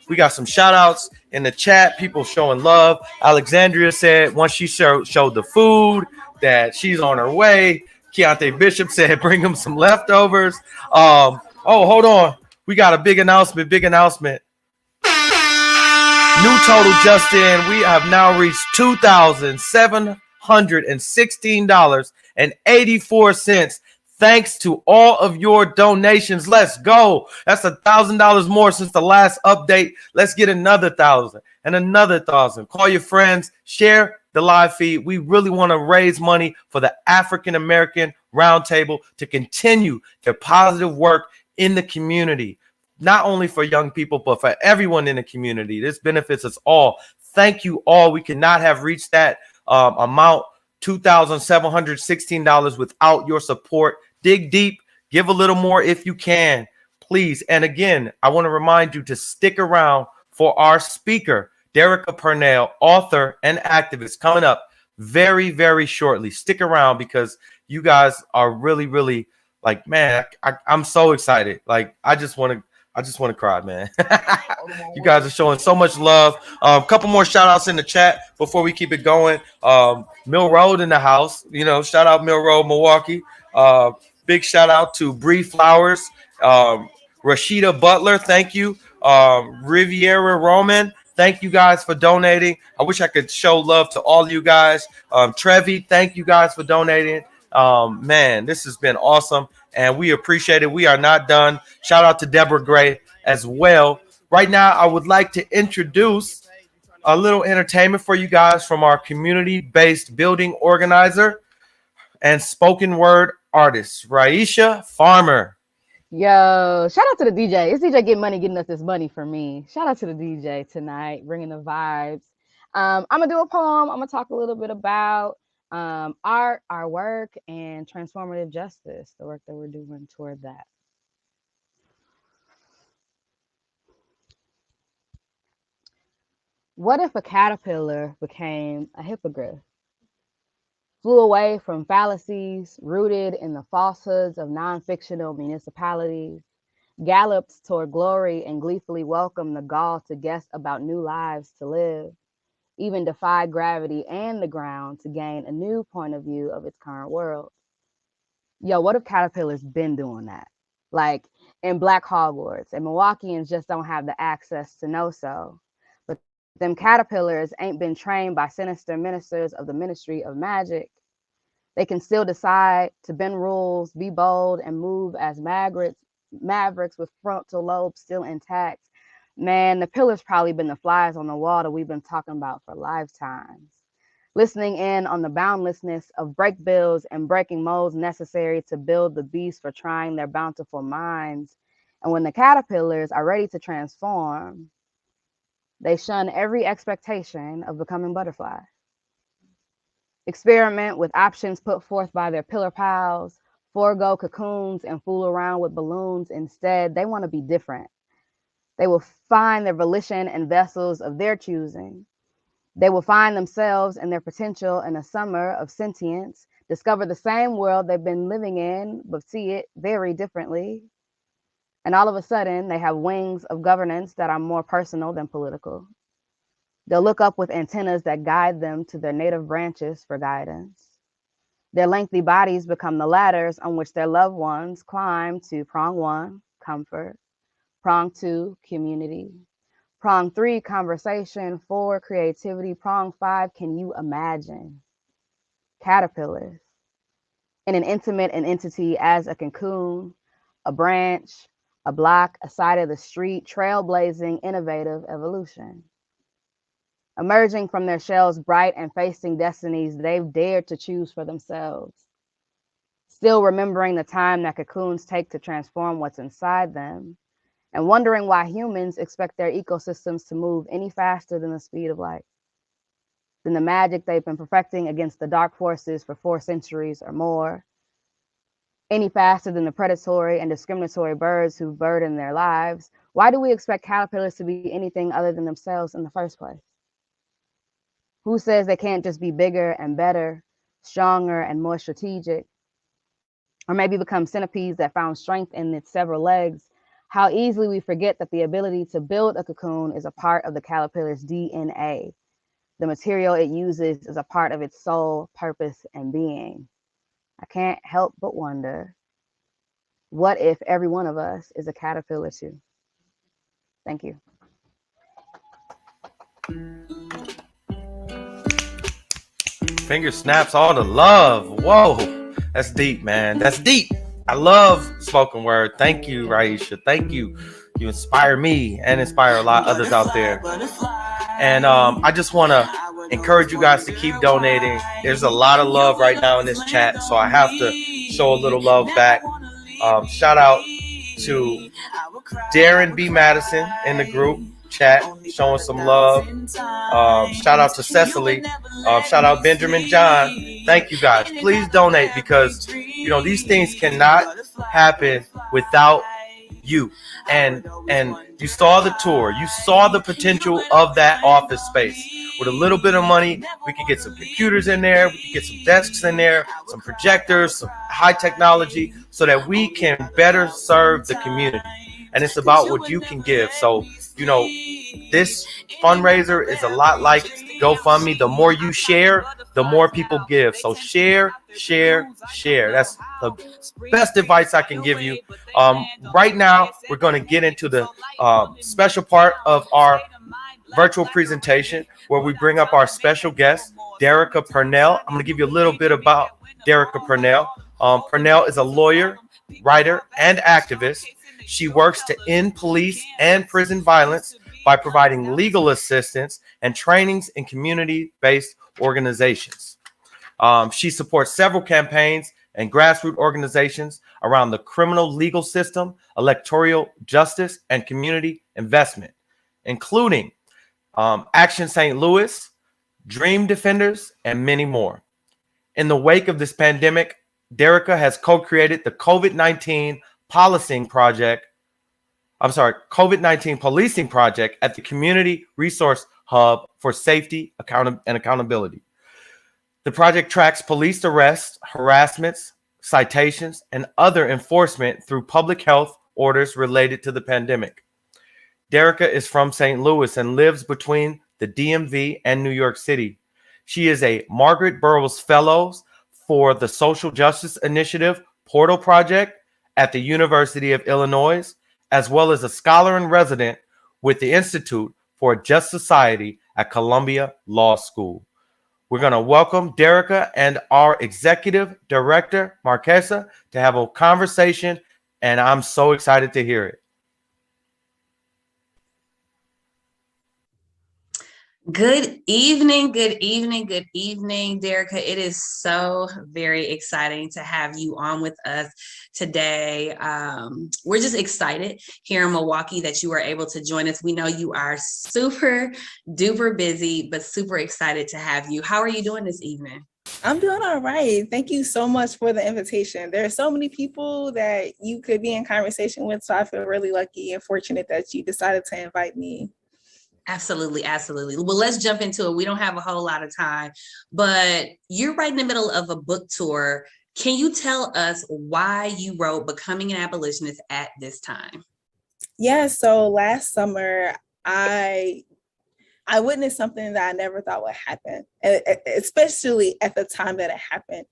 We got some shout outs in the chat, people showing love. Alexandria said once she showed the food that she's on her way. Keontae Bishop said bring them some leftovers. Oh, hold on. We got a big announcement. New total just in. We have now reached $2,716.84. Thanks to all of your donations. Let's go. That's $1,000 more since the last update. Let's get another 1,000 and another 1,000. Call your friends. Share the live feed. We really want to raise money for the African American Roundtable to continue their positive work in the community. Not only for young people, but for everyone in the community. This benefits us all. Thank you all. We could not have reached that amount, $2,716, without your support. Dig deep, give a little more if you can, please. And again, I want to remind you to stick around for our speaker, Derica Purnell, author and activist, coming up very, very shortly. Stick around because you guys are really, really Like, man, I'm so excited. Like, I just want to cry, man. You guys are showing so much love. Couple more shout outs in the chat before we keep it going. Mill Road in the house. Shout out Mill Road, Milwaukee. Uh, Big shout out to Bree Flowers, Rashida Butler. Thank you. Riviera Roman. Thank you guys for donating. I wish I could show love to all you guys. Trevi, thank you guys for donating. Man, this has been awesome, and we appreciate it. We are not done. Shout out to Deborah Gray as well. Right now, I would like to introduce a little entertainment for you guys from our community-based building organizer and spoken word artist, Raisha Farmer. Yo, shout out to the DJ. It's DJ Get Money getting us this money for me. Shout out to the DJ tonight, bringing the vibes. I'm going to do a poem. I'm going to talk a little bit about art, our work, and transformative justice, the work that we're doing toward that. What if a caterpillar became a hippogriff? Flew away from fallacies rooted in the falsehoods of non-fictional municipalities, galloped toward glory and gleefully welcomed the gall to guess about new lives to live, even defied gravity and the ground to gain a new point of view of its current world. Yo, what if caterpillars been doing that? Like in Black Hogwarts, and Milwaukeeans just don't have the access to know so. But them caterpillars ain't been trained by sinister ministers of the Ministry of Magic. They can still decide to bend rules, be bold, and move as mavericks with frontal lobes still intact. Man, the pillars probably been the flies on the wall that we've been talking about for lifetimes. Listening in on the boundlessness of break bills and breaking molds necessary to build the beast for trying their bountiful minds. And when the caterpillars are ready to transform, they shun every expectation of becoming butterflies. Experiment with options put forth by their pillar pals, forego cocoons and fool around with balloons. Instead, they want to be different. They will find their volition in vessels of their choosing. They will find themselves and their potential in a summer of sentience, discover the same world they've been living in, but see it very differently. And all of a sudden, they have wings of governance that are more personal than political. They'll look up with antennas that guide them to their native branches for guidance. Their lengthy bodies become the ladders on which their loved ones climb to prong 1, comfort, prong 2, community, prong 3, conversation, 4, creativity, prong 5, can you imagine? Caterpillars in an intimate entity as a cocoon, a branch, a block, a side of the street, trailblazing, innovative evolution. Emerging from their shells bright and facing destinies they've dared to choose for themselves. Still remembering the time that cocoons take to transform what's inside them, and wondering why humans expect their ecosystems to move any faster than the speed of light, than the magic they've been perfecting against the dark forces for 4 centuries or more, any faster than the predatory and discriminatory birds who burden their lives. Why do we expect caterpillars to be anything other than themselves in the first place? Who says they can't just be bigger and better, stronger and more strategic? Or maybe become centipedes that found strength in its several legs. How easily we forget that the ability to build a cocoon is a part of the caterpillar's DNA. The material it uses is a part of its soul, purpose, and being. I can't help but wonder, what if every one of us is a caterpillar too? Thank you. Finger snaps, all the love. Whoa, that's deep, man. That's deep. I love spoken word. Thank you, Raisha. Thank you. You inspire me and inspire a lot of others out there. And I just want to encourage you guys to keep donating. There's a lot of love right now in this chat, so I have to show a little love back. Shout out to Darren B. Madison in the group chat, showing some love. Shout out to Cecily. Shout out Benjamin John. Thank you guys. Please donate, because these things cannot happen without you. And you saw the tour. You saw the potential of that office space. with a little bit of money, we can get some computers in there, we can get some desks in there, some projectors, some high technology, so that we can better serve the community. And it's about what you can give. So, this fundraiser is a lot like GoFundMe. The more you share, the more people give. So share, share, share. That's the best advice I can give you. Right now, we're going to get into the special part of our virtual presentation where we bring up our special guest, Derica Purnell. I'm going to give you a little bit about Derica Purnell. Purnell is a lawyer, writer, and activist. She works to end police and prison violence by providing legal assistance and trainings in community-based organizations. She supports several campaigns and grassroots organizations around the criminal legal system, electoral justice, and community investment, including Action St. Louis, Dream Defenders, and many more. In the wake of this pandemic, Derica has co-created the COVID-19 Policing Project at the Community Resource Hub for Safety, and Accountability. The project tracks police arrests, harassments, citations, and other enforcement through public health orders related to the pandemic. Derica is from St. Louis and lives between the DMV and New York City. She is a Margaret Burroughs Fellows for the Social Justice Initiative Portal Project at the University of Illinois, as well as a scholar in resident with the Institute for a Just Society at Columbia Law School. We're going to welcome Derica and our executive director, Marquesa, to have a conversation, and I'm so excited to hear it. Good evening, Derica. It is so very exciting to have you on with us today. We're just excited here in Milwaukee that you are able to join us. We know you are super duper busy, but super excited to have you. How are you doing this evening? I'm doing all right. Thank you so much for the invitation. There are so many people that you could be in conversation with, so I feel really lucky and fortunate that you decided to invite me. Absolutely. Well, let's jump into it. We don't have a whole lot of time, but you're right in the middle of a book tour. Can you tell us why you wrote Becoming an Abolitionist at this time? Yeah, so last summer, I witnessed something that I never thought would happen, especially at the time that it happened.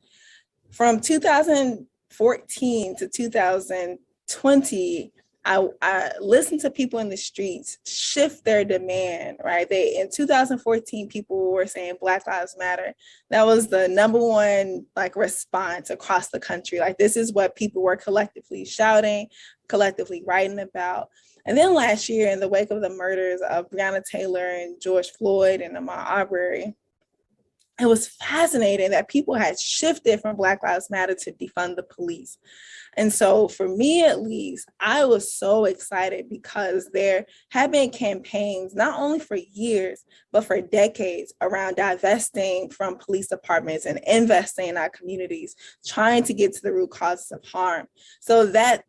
From 2014 to 2020, I listened to people in the streets shift their demand, right? In 2014, people were saying Black Lives Matter. That was the number one response across the country. This is what people were collectively shouting, collectively writing about. And then last year, in the wake of the murders of Breonna Taylor and George Floyd and Ahmaud Arbery, it was fascinating that people had shifted from Black Lives Matter to defund the police. And so for me, at least, I was so excited because there have been campaigns, not only for years, but for decades around divesting from police departments and investing in our communities, trying to get to the root causes of harm. So that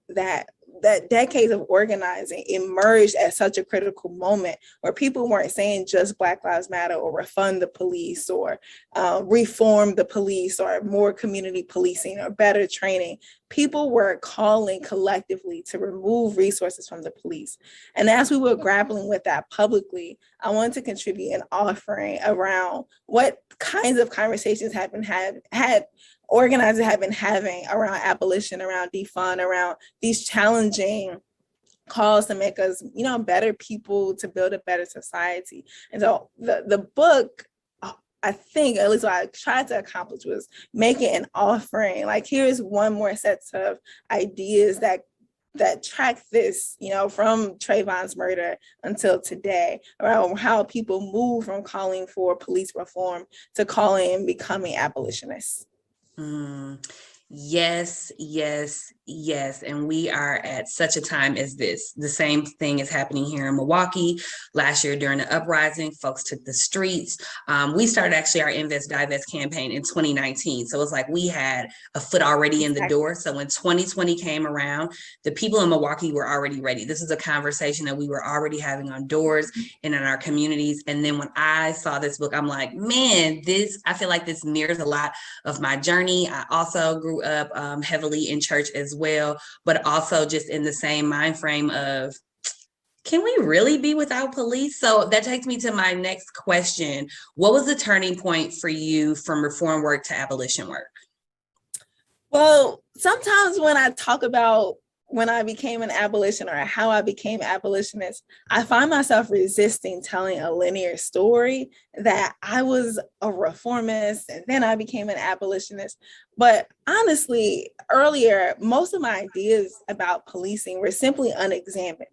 decades of organizing emerged at such a critical moment where people weren't saying just Black Lives Matter or refund the police or reform the police or more community policing or better training. People were calling collectively to remove resources from the police. And as we were grappling with that publicly, I wanted to contribute an offering around what kinds of conversations organizers have been having around abolition, around defund, around these challenging calls to make us, better people, to build a better society. And so the book, I think, at least what I tried to accomplish, was making an offering. Here's one more set of ideas that track this, from Trayvon's murder until today, around how people move from calling for police reform to calling and becoming abolitionists. Yes, Yes, and we are at such a time as this. The same thing is happening here in Milwaukee. Last year during the uprising, folks took the streets. We started actually our Invest Divest campaign in 2019. So it's like we had a foot already in the door. So when 2020 came around, the people in Milwaukee were already ready. This is a conversation that we were already having on doors and in our communities. And then when I saw this book, I'm like, man, I feel like this mirrors a lot of my journey. I also grew up heavily in church as well, but also just in the same mind frame of, can we really be without police? So that takes me to my next question. What was the turning point for you from reform work to abolition work? Well, sometimes when I talk about when I became an abolitionist or how I became abolitionist, I find myself resisting telling a linear story that I was a reformist and then I became an abolitionist. But honestly, earlier, most of my ideas about policing were simply unexamined.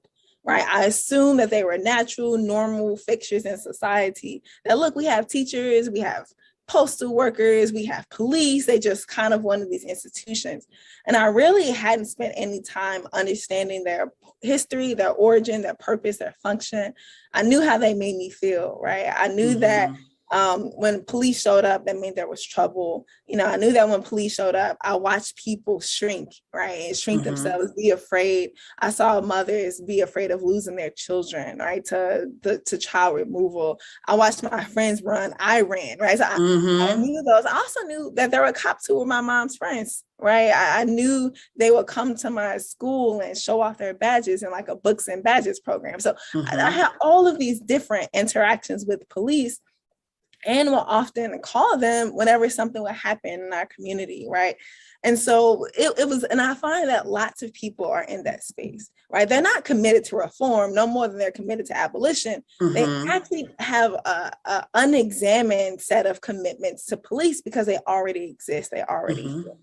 Right. I assumed that they were natural, normal fixtures in society. That look, we have teachers, we have postal workers, we have police. They just kind of one of these institutions. And I really hadn't spent any time understanding their history, their origin, their purpose, their function. I knew how they made me feel, right? I knew that when police showed up, that meant there was trouble. You know, I knew that when police showed up, I watched people shrink, right? And shrink themselves, be afraid. I saw mothers be afraid of losing their children, right? To child removal. I watched my friends run. I ran, right? So I knew those. I also knew that there were cops who were my mom's friends, right? I knew they would come to my school and show off their badges in like a books and badges program. So I had all of these different interactions with police, and will often call them whenever something would happen in our community, right? And so it was, and I find that lots of people are in that space, right? They're not committed to reform no more than they're committed to abolition. They actually have a unexamined set of commitments to police because they already exist, they already feel.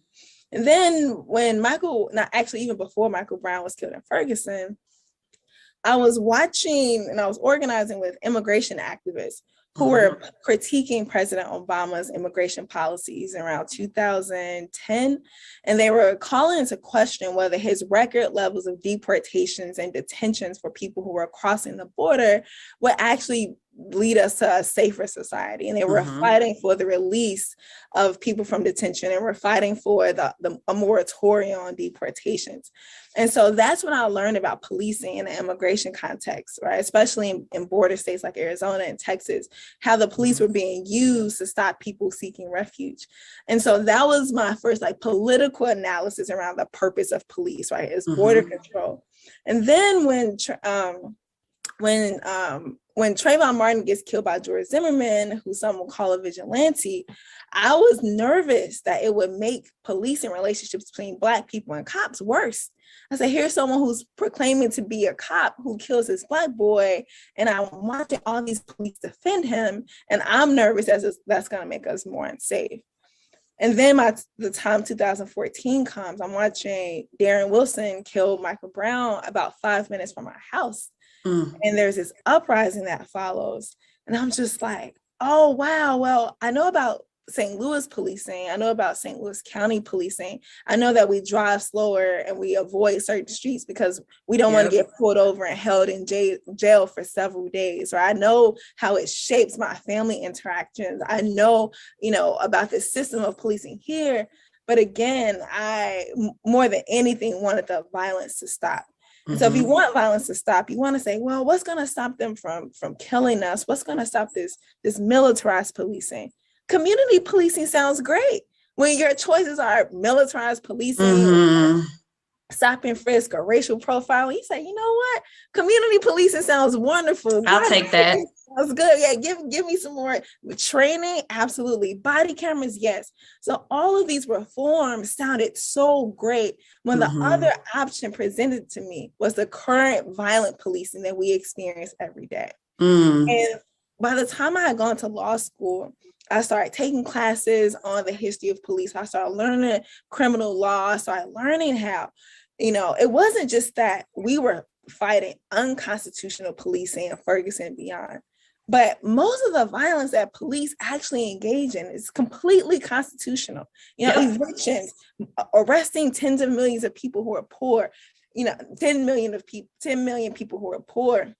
And then when even before Michael Brown was killed in Ferguson, I was watching and I was organizing with immigration activists who were critiquing President Obama's immigration policies around 2010. And they were calling into question whether his record levels of deportations and detentions for people who were crossing the border would actually lead us to a safer society. And they were fighting for the release of people from detention, and we're fighting for a moratorium on deportations. And so that's when I learned about policing in the immigration context, right? Especially in border states like Arizona and Texas, how the police were being used to stop people seeking refuge. And so that was my first political analysis around the purpose of police, right? Is border control. And then when Trayvon Martin gets killed by George Zimmerman, who some will call a vigilante, I was nervous that it would make policing relationships between Black people and cops worse. I said, here's someone who's proclaiming to be a cop who kills this Black boy, and I'm watching all these police defend him, and I'm nervous that's going to make us more unsafe. And then the time 2014 comes, I'm watching Darren Wilson kill Michael Brown about 5 minutes from our house. And there's this uprising that follows. And I'm just like, oh, wow. Well, I know about St. Louis policing. I know about St. Louis County policing. I know that we drive slower and we avoid certain streets because we don't want to get pulled over and held in jail for several days. Or I know how it shapes my family interactions. I know, about the system of policing here. But again, I, more than anything, wanted the violence to stop. And so if you want violence to stop, you want to say, well, what's going to stop them from killing us? What's going to stop this militarized policing? Community policing sounds great. When your choices are militarized policing, stop and frisk, or racial profiling, you say, you know what? Community policing sounds wonderful. I'll take that. Sounds good. Yeah, give me some more training. Absolutely. Body cameras, yes. So all of these reforms sounded so great when the other option presented to me was the current violent policing that we experience every day. And by the time I had gone to law school, I started taking classes on the history of police. I started learning criminal law. I started learning how, it wasn't just that we were fighting unconstitutional policing in Ferguson and beyond, But most of the violence that police actually engage in is completely constitutional. Evictions, arresting tens of millions of people who are poor, 10 million people who are poor,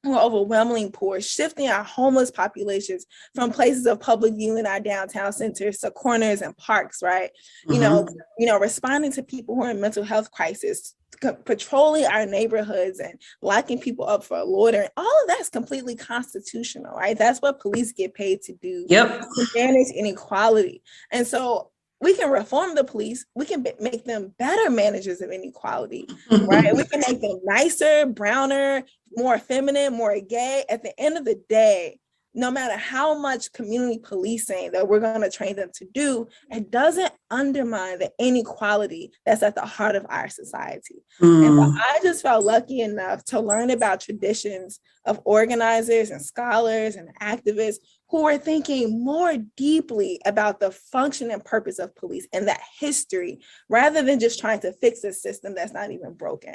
who are overwhelmingly poor, shifting our homeless populations from places of public view in our downtown centers to corners and parks, right? Responding to people who are in mental health crisis, patrolling our neighborhoods and locking people up for loitering. All of that's completely constitutional, right? That's what police get paid to do. Yep. To manage inequality. And so we can reform the police. We can make them better managers of inequality, right? We can make them nicer, browner, more feminine, more gay. At the end of the day, no matter how much community policing that we're going to train them to do, it doesn't undermine the inequality that's at the heart of our society. And so I just felt lucky enough to learn about traditions of organizers and scholars and activists who are thinking more deeply about the function and purpose of police and that history, rather than just trying to fix a system that's not even broken.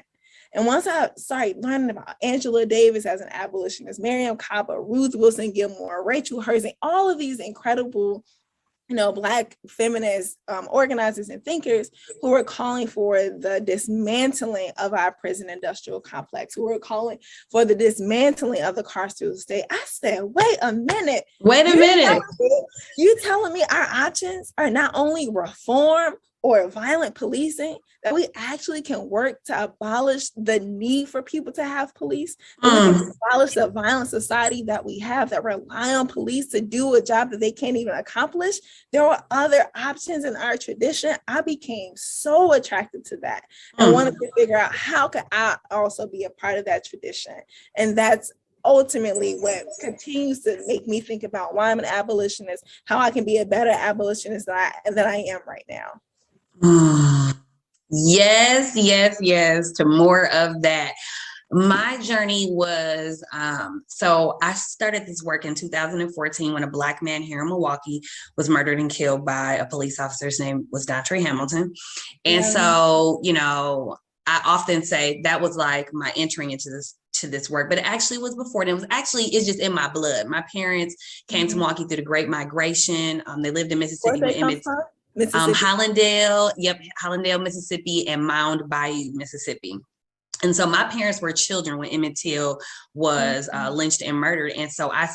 And once I started learning about Angela Davis as an abolitionist, Miriam Caba, Ruth Wilson Gilmore, Rachel Hersing, all of these incredible, Black feminist organizers and thinkers who were calling for the dismantling of our prison industrial complex, who were calling for the dismantling of the carceral state. I said, wait a minute. You telling me our options are not only reform or violent policing, that we actually can work to abolish the need for people to have police, that we can abolish the violent society that we have that rely on police to do a job that they can't even accomplish. There were other options in our tradition. I became so attracted to that and wanted to figure out how could I also be a part of that tradition. And that's ultimately what continues to make me think about why I'm an abolitionist, how I can be a better abolitionist than I am right now. Yes to more of that. My journey was, so I started this work in 2014 when a Black man here in Milwaukee was murdered and killed by a police officer. His name was Dontre Hamilton. And so, I often say that was like my entering into this work, but it actually was before. And it's just in my blood. My parents came to Milwaukee through the Great Migration. They lived in Mississippi. Hollandale, Mississippi, and Mound Bayou, Mississippi. And so my parents were children when Emmett Till was lynched and murdered. And so I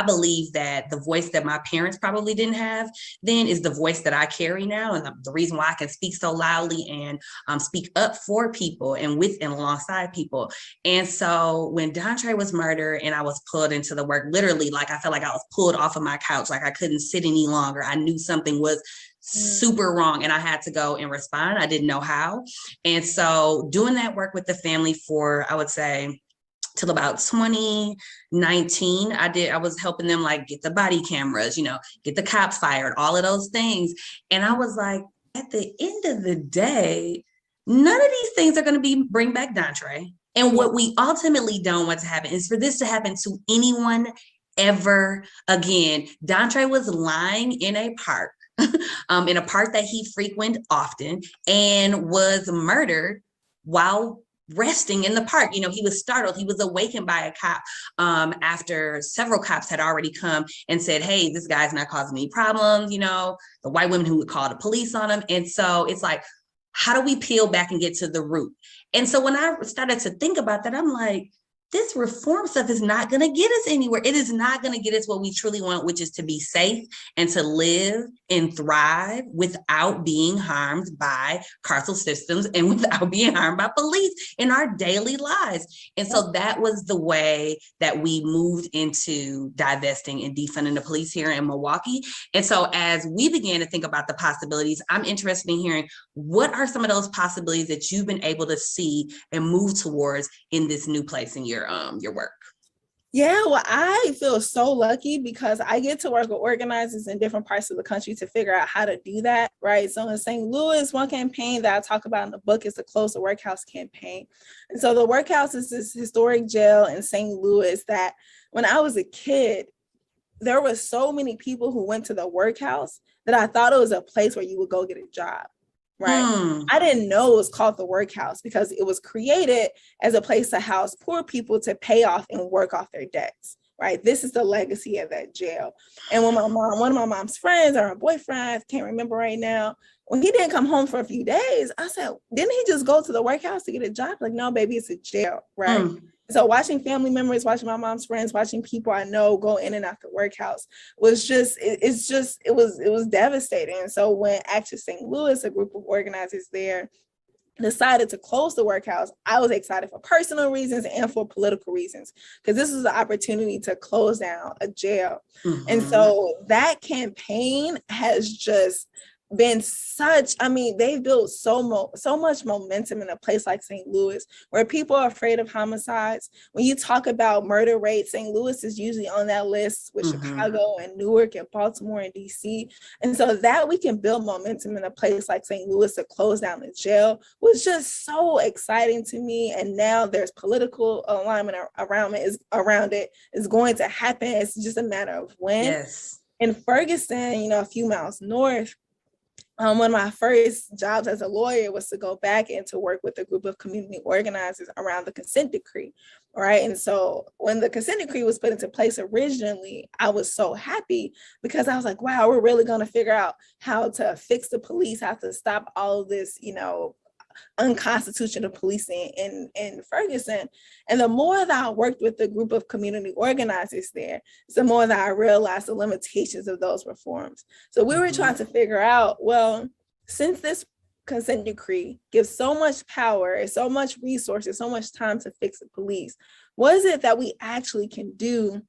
believe that the voice that my parents probably didn't have then is the voice that I carry now. And the reason why I can speak so loudly and speak up for people and with and alongside people. And so when Dontre was murdered and I was pulled into the work, literally, like I felt like I was pulled off of my couch, like I couldn't sit any longer. I knew something was super wrong and I had to go and respond. I didn't know how. And so doing that work with the family for, I would say, till about 2019, I was helping them like get the body cameras, get the cops fired, all of those things. And I was like, at the end of the day, none of these things are going to bring back Dontre. And what we ultimately don't want to happen is for this to happen to anyone ever again. Dontre was lying in a park, in a park that he frequented often, and was murdered while resting in the park. He was startled. He was awakened by a cop after several cops had already come and said, hey, this guy's not causing any problems, the white women who would call the police on him. And so it's like, how do we peel back and get to the root? And so when I started to think about that, I'm like, this reform stuff is not going to get us anywhere. It is not going to get us what we truly want, which is to be safe and to live and thrive without being harmed by carceral systems and without being harmed by police in our daily lives. And so that was the way that we moved into divesting and defunding the police here in Milwaukee. And so as we began to think about the possibilities, I'm interested in hearing what are some of those possibilities that you've been able to see and move towards in this new place in your work? Yeah, well, I feel so lucky because I get to work with organizers in different parts of the country to figure out how to do that, right? So in St. Louis, one campaign that I talk about in the book is the Close the Workhouse campaign. And so the Workhouse is this historic jail in St. Louis that when I was a kid, there were so many people who went to the workhouse that I thought it was a place where you would go get a job. Right. I didn't know it was called the workhouse because it was created as a place to house poor people to pay off and work off their debts. right? This is the legacy of that jail. And when one of my mom's friends or her boyfriend, I can't remember right now, when he didn't come home for a few days, I said, didn't he just go to the workhouse to get a job? Like, no, baby, it's a jail, right? So watching family members, watching my mom's friends, watching people I know go in and out the workhouse was just, it was devastating. And so when Access St. Louis, a group of organizers there, decided to close the workhouse, I was excited for personal reasons and for political reasons, because this is an opportunity to close down a jail. And so that campaign has just been such, I mean, they've built so much momentum in a place like St. Louis, where people are afraid of homicides. When you talk about murder rates, St. Louis is usually on that list with Chicago and Newark and Baltimore and DC. And so that we can build momentum in a place like St. Louis to close down the jail was just so exciting to me. And now there's political alignment around it is going to happen. It's just a matter of when. Yes. In Ferguson, a few miles north, one of my first jobs as a lawyer was to go back and to work with a group of community organizers around the consent decree, right? And so when the consent decree was put into place originally, I was so happy because I was like, wow, we're really going to figure out how to fix the police, how to stop all of this, unconstitutional policing in Ferguson. And the more that I worked with the group of community organizers there, the more that I realized the limitations of those reforms. So we were trying to figure out, well, since this consent decree gives so much power, so much resources, so much time to fix the police, what is it that we actually can do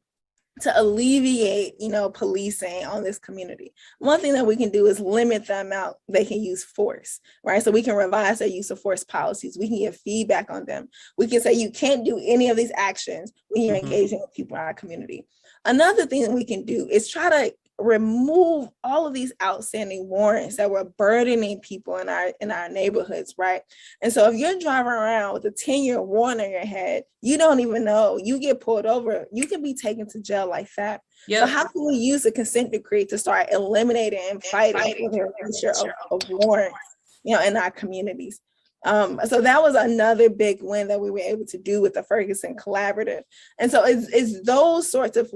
to alleviate, policing on this community? One thing that we can do is limit the amount they can use force, right? So we can revise their use of force policies. We can give feedback on them. We can say, you can't do any of these actions when you're engaging with people in our community. Another thing that we can do is try to remove all of these outstanding warrants that were burdening people in our neighborhoods, right? And so if you're driving around with a 10-year warrant on your head, you don't even know, you get pulled over, you can be taken to jail like that. So how can we use the consent decree to start eliminating and fighting for the erasure of warrants, in our communities? So that was another big win that we were able to do with the Ferguson Collaborative. And so it's those sorts of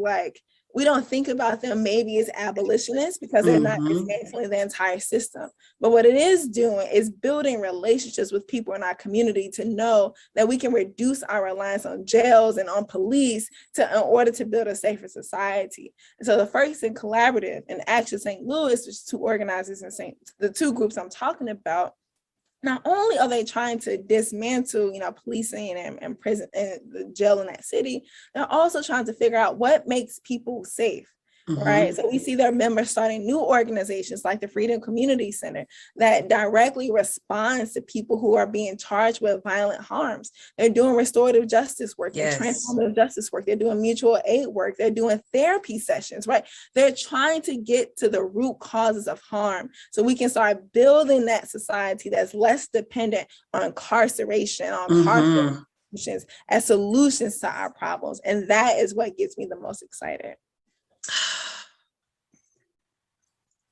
we don't think about them maybe as abolitionists because they're not dismantling the entire system. But what it is doing is building relationships with people in our community to know that we can reduce our reliance on jails and on police in order to build a safer society. And so the Ferguson Collaborative and Action St. Louis, which is two organizers and the two groups I'm talking about, not only are they trying to dismantle, policing and prison and the jail in that city, they're also trying to figure out what makes people safe. Right. So we see their members starting new organizations like the Freedom Community Center that directly responds to people who are being charged with violent harms. They're doing restorative justice work, they're transformative justice work, they're doing mutual aid work, they're doing therapy sessions, right? They're trying to get to the root causes of harm so we can start building that society that's less dependent on incarceration, on harm as solutions to our problems. And that is what gets me the most excited.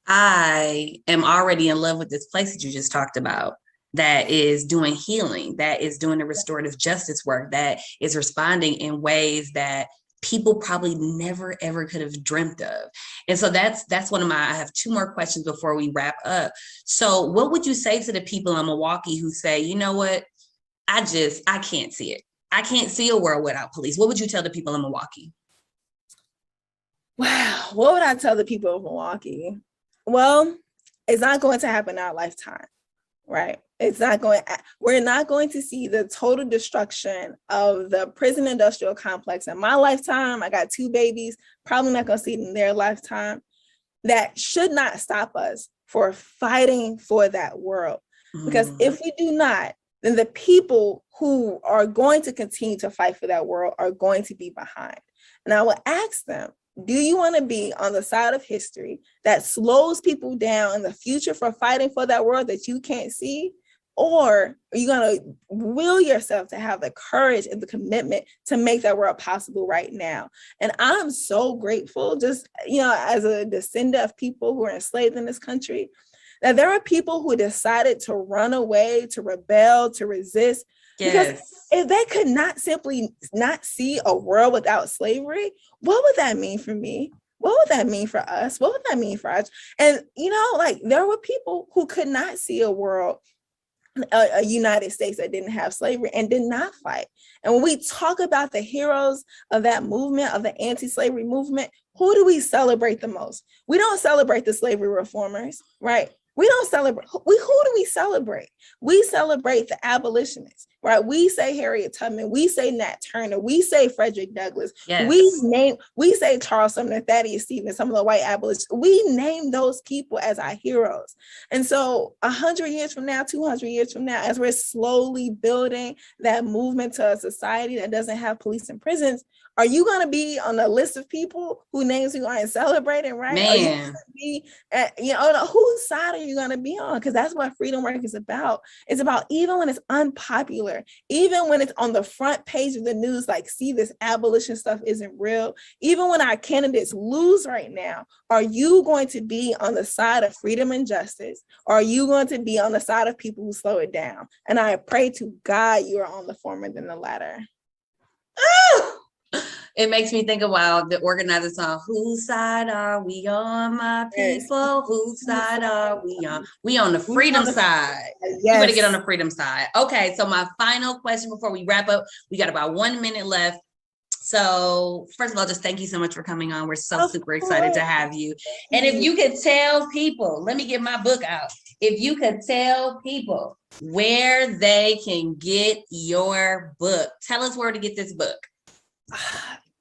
I am already in love with this place that you just talked about, that is doing healing, that is doing the restorative justice work, that is responding in ways that people probably never, ever could have dreamt of. And so that's I have two more questions before we wrap up. So what would you say to the people in Milwaukee who say, you know what, I can't see it. I can't see a world without police. What would you tell the people in Milwaukee? Wow, what would I tell the people of Milwaukee? Well, it's not going to happen in our lifetime, right? We're not going to see the total destruction of the prison industrial complex in my lifetime. I got 2 babies, probably not going to see it in their lifetime. That should not stop us for fighting for that world. Because if we do not, then the people who are going to continue to fight for that world are going to be behind. And I will ask them, do you want to be on the side of history that slows people down in the future for fighting for that world that you can't see? Or are you going to will yourself to have the courage and the commitment to make that world possible right now? And I'm so grateful, just, as a descendant of people who were enslaved in this country, that there are people who decided to run away, to rebel, to resist, Yes. Because if they could not simply not see a world without slavery, what would that mean for me? What would that mean for us? What would that mean for us? And, like there were people who could not see a world, a United States that didn't have slavery and did not fight. And when we talk about the heroes of that movement, of the anti-slavery movement, who do we celebrate the most? We don't celebrate the slavery reformers, right? We don't celebrate. Who do we celebrate? We celebrate the abolitionists, right? We say Harriet Tubman. We say Nat Turner. We say Frederick Douglass. Yes. We say Charles Sumner, Thaddeus Stevens, some of the white abolitionists. We name those people as our heroes. And so 100 years from now, 200 years from now, as we're slowly building that movement to a society that doesn't have police and prisons, are you going to be on the list of people who names you aren't celebrating, right? Man. Are you going to be, whose side are you going to be on? Because that's what freedom work is about. It's about, even when it's unpopular, even when it's on the front page of the news, like, see, this abolition stuff isn't real. Even when our candidates lose right now, are you going to be on the side of freedom and justice? Or are you going to be on the side of people who slow it down? And I pray to God you are on the former than the latter. It makes me think about the organizer song, whose side are we on, my people? Whose side are we on? We on the freedom side. Yes. You better get on the freedom side. Okay, so my final question before we wrap up, we got about 1 minute left. So first of all, just thank you so much for coming on. We're so super excited to have you. And if you could tell people, let me get my book out. If you could tell people where they can get your book, tell us where to get this book.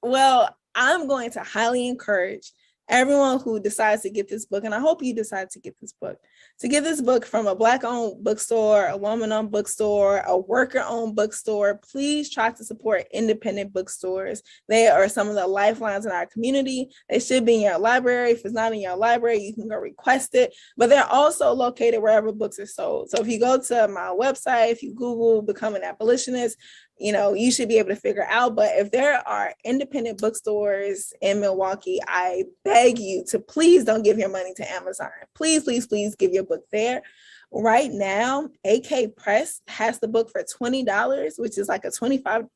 Well, I'm going to highly encourage everyone who decides to get this book, and I hope you decide to get this book, to get this book from a Black-owned bookstore, a woman-owned bookstore, a worker-owned bookstore. Please try to support independent bookstores. They are some of the lifelines in our community. They should be in your library. If it's not in your library, you can go request it, but they're also located wherever books are sold. So if you go to my website, if you Google Become an Abolitionist, you should be able to figure out. But if there are independent bookstores in Milwaukee, I beg you to please don't give your money to Amazon. Please, please, please give your book there. Right now, AK Press has the book for $20, which is like a 25%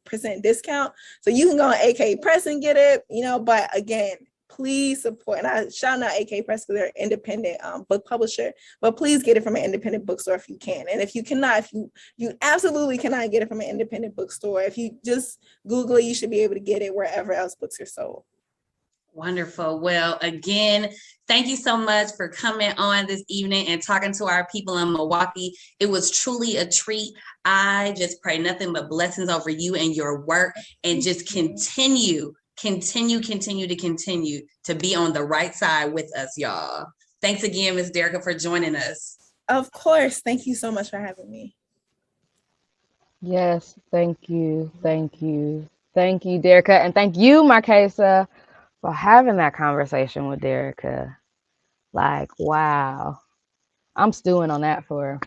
discount. So you can go on AK Press and get it, but again, please support, and I shout out AK Press because they're an independent book publisher, but please get it from an independent bookstore if you can. And if you cannot, if you absolutely cannot get it from an independent bookstore, if you just Google it, you should be able to get it wherever else books are sold. Wonderful. Well, again, thank you so much for coming on this evening and talking to our people in Milwaukee. It was truly a treat. I just pray nothing but blessings over you and your work, and just continue to be on the right side with us, y'all. Thanks again, Ms. Derica, for joining us. Of course. Thank you so much for having me. Yes, thank you, Derica, and thank you, Marquesa, for having that conversation with Derica. Like, wow, I'm stewing on that for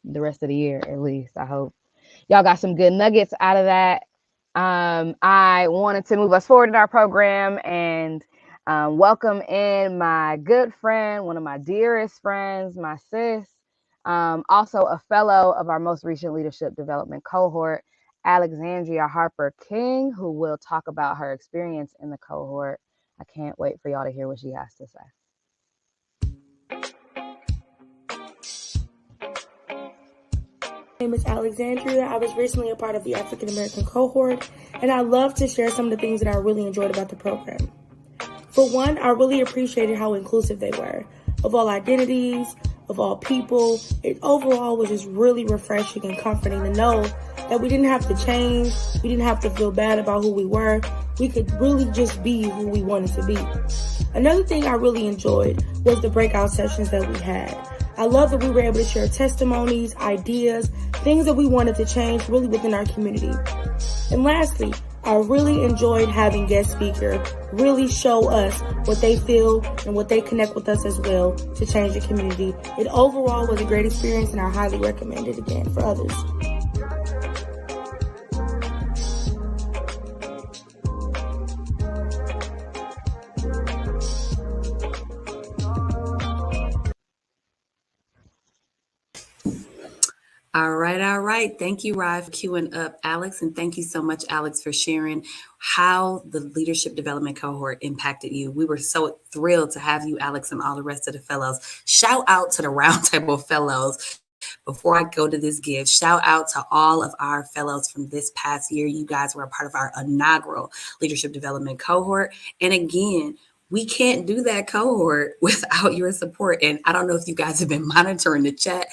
the rest of the year, at least. I hope y'all got some good nuggets out of that. I wanted to move us forward in our program and welcome in my good friend, one of my dearest friends, my sis, also a fellow of our most recent leadership development cohort, Alexandria Harper King, who will talk about her experience in the cohort. I can't wait for y'all to hear what she has to say. My name is Alexandria. I was recently a part of the African American cohort, and I love to share some of the things that I really enjoyed about the program. For one, I really appreciated how inclusive they were, of all identities, of all people. It overall was just really refreshing and comforting to know that we didn't have to change, we didn't have to feel bad about who we were. We could really just be who we wanted to be. Another thing I really enjoyed was the breakout sessions that we had. I love that we were able to share testimonies, ideas, things that we wanted to change really within our community. And lastly, I really enjoyed having guest speakers really show us what they feel and what they connect with us as well to change the community. It overall was a great experience, and I highly recommend it again for others. All right. Thank you, Rye, for queuing up Alex. And thank you so much, Alex, for sharing how the leadership development cohort impacted you. We were so thrilled to have you, Alex, and all the rest of the fellows. Shout out to the Roundtable fellows. Before I go to this gift, shout out to all of our fellows from this past year. You guys were a part of our inaugural leadership development cohort. And again, we can't do that cohort without your support. And I don't know if you guys have been monitoring the chat.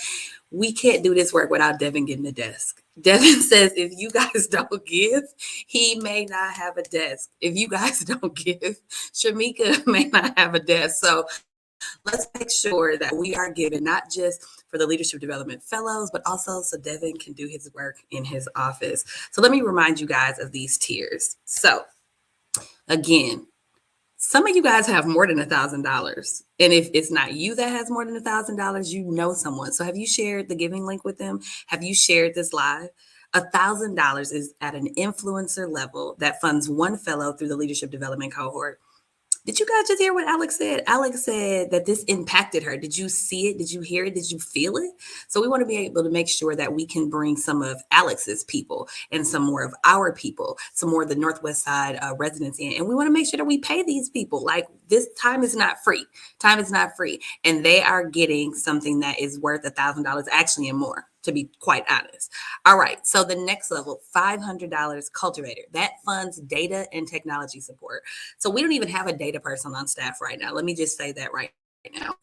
We can't do this work without Devin getting a desk. Devin says if you guys don't give, he may not have a desk. If you guys don't give, Shamika may not have a desk. So let's make sure that we are giving not just for the leadership development fellows, but also so Devin can do his work in his office. So let me remind you guys of these tiers. So again, some of you guys have more than $1,000. And if it's not you that has more than $1,000, you know someone. So have you shared the giving link with them? Have you shared this live? $1,000 is at an influencer level that funds one fellow through the leadership development cohort. Did you guys just hear what Alex said? Alex said that this impacted her. Did you see it? Did you hear it? Did you feel it? So we want to be able to make sure that we can bring some of Alex's people and some more of our people, some more of the Northwest Side residents in. And we want to make sure that we pay these people. Like, this time is not free. Time is not free. And they are getting something that is worth $1,000, actually, and more, to be quite honest. All right. So the next level, $500 Cultivator. That funds data and technology support. So we don't even have a data person on staff right now. Let me just say that right now.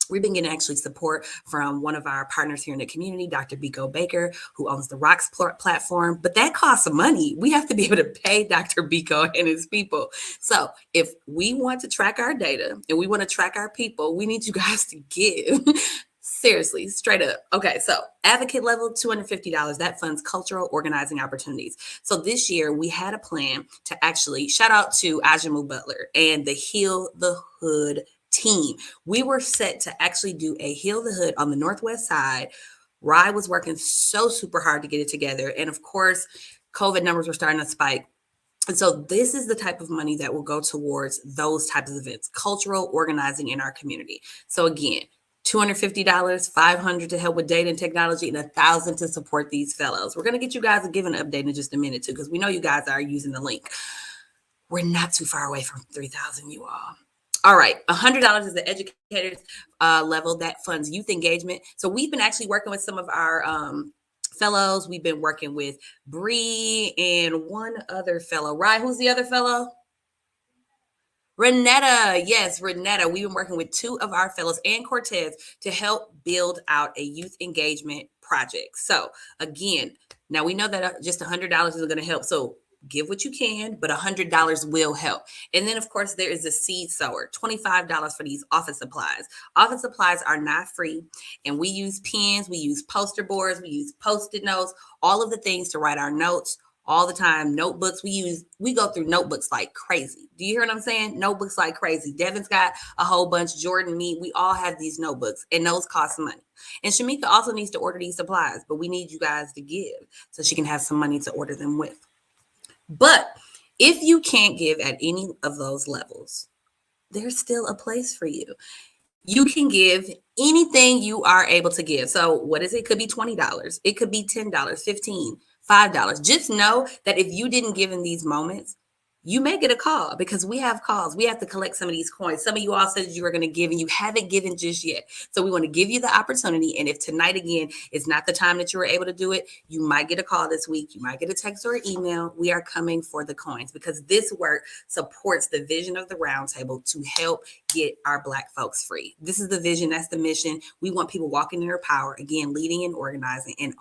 We've been getting actually support from one of our partners here in the community, Dr. Biko Baker, who owns the Rocks platform, but that costs money. We have to be able to pay Dr. Biko and his people. So if we want to track our data and we want to track our people, we need you guys to give. Seriously, straight up. Okay, so advocate level, $250. That funds cultural organizing opportunities. So this year we had a plan to actually shout out to Ajamu Butler and the Heal the Hood team. We were set to actually do a Heal the Hood on the Northwest Side. Rye was working so super hard to get it together. And of course, COVID numbers were starting to spike. And so this is the type of money that will go towards those types of events, cultural organizing in our community. So again, $250, $500 to help with data and technology, and $1,000 to support these fellows. We're going to get you guys a giving update in just a minute too, because we know you guys are using the link. We're not too far away from 3,000, you all. All right, $100 is the educators level that funds youth engagement. So we've been actually working with some of our fellows. We've been working with Bree and one other fellow. Right, who's the other fellow? Renetta. Yes, Renetta. We've been working with two of our fellows and Cortez to help build out a youth engagement project. So again, now we know that just $100 isn't going to help. So give what you can, but $100 will help. And then, of course, there is a seed sower, $25 for these office supplies. Office supplies are not free. And we use pens, we use poster boards, we use Post-it notes, all of the things to write our notes all the time. Notebooks, we go through notebooks like crazy. Do you hear what I'm saying? Notebooks like crazy. Devin's got a whole bunch. Jordan, me, we all have these notebooks, and those cost money. And Shamika also needs to order these supplies, but we need you guys to give so she can have some money to order them with. But if you can't give at any of those levels, there's still a place for you. You can give anything you are able to give. So what is it? It could be $20. It could be $10, $15, $5. Just know that if you didn't give in these moments, you may get a call, because we have calls. We have to collect some of these coins. Some of you all said you were going to give and you haven't given just yet. So we want to give you the opportunity. And if tonight, again, is not the time that you were able to do it, you might get a call this week. You might get a text or an email. We are coming for the coins, because this work supports the vision of the roundtable to help get our Black folks free. This is the vision. That's the mission. We want people walking in their power, again, leading and organizing. And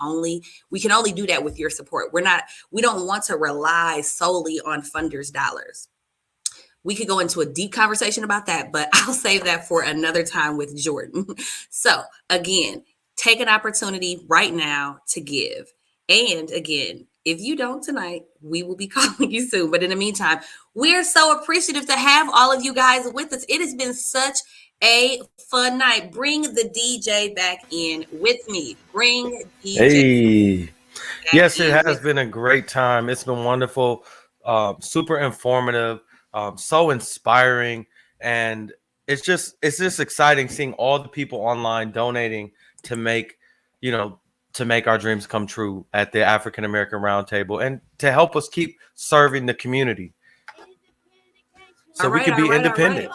we can only do that with your support. We don't want to rely solely on funders' dollars. We could go into a deep conversation about that, but I'll save that for another time with Jordan. So again, take an opportunity right now to give. And again, if you don't tonight, we will be calling you soon. But in the meantime, we're so appreciative to have all of you guys with us. It has been such a fun night. Bring the DJ back in with me. Bring DJ. Hey. Yes, it has been a great time. It's been wonderful, super informative, so inspiring, and it's just exciting seeing all the people online donating to make, to make our dreams come true at the African American Roundtable and to help us keep serving the community so we can be independent.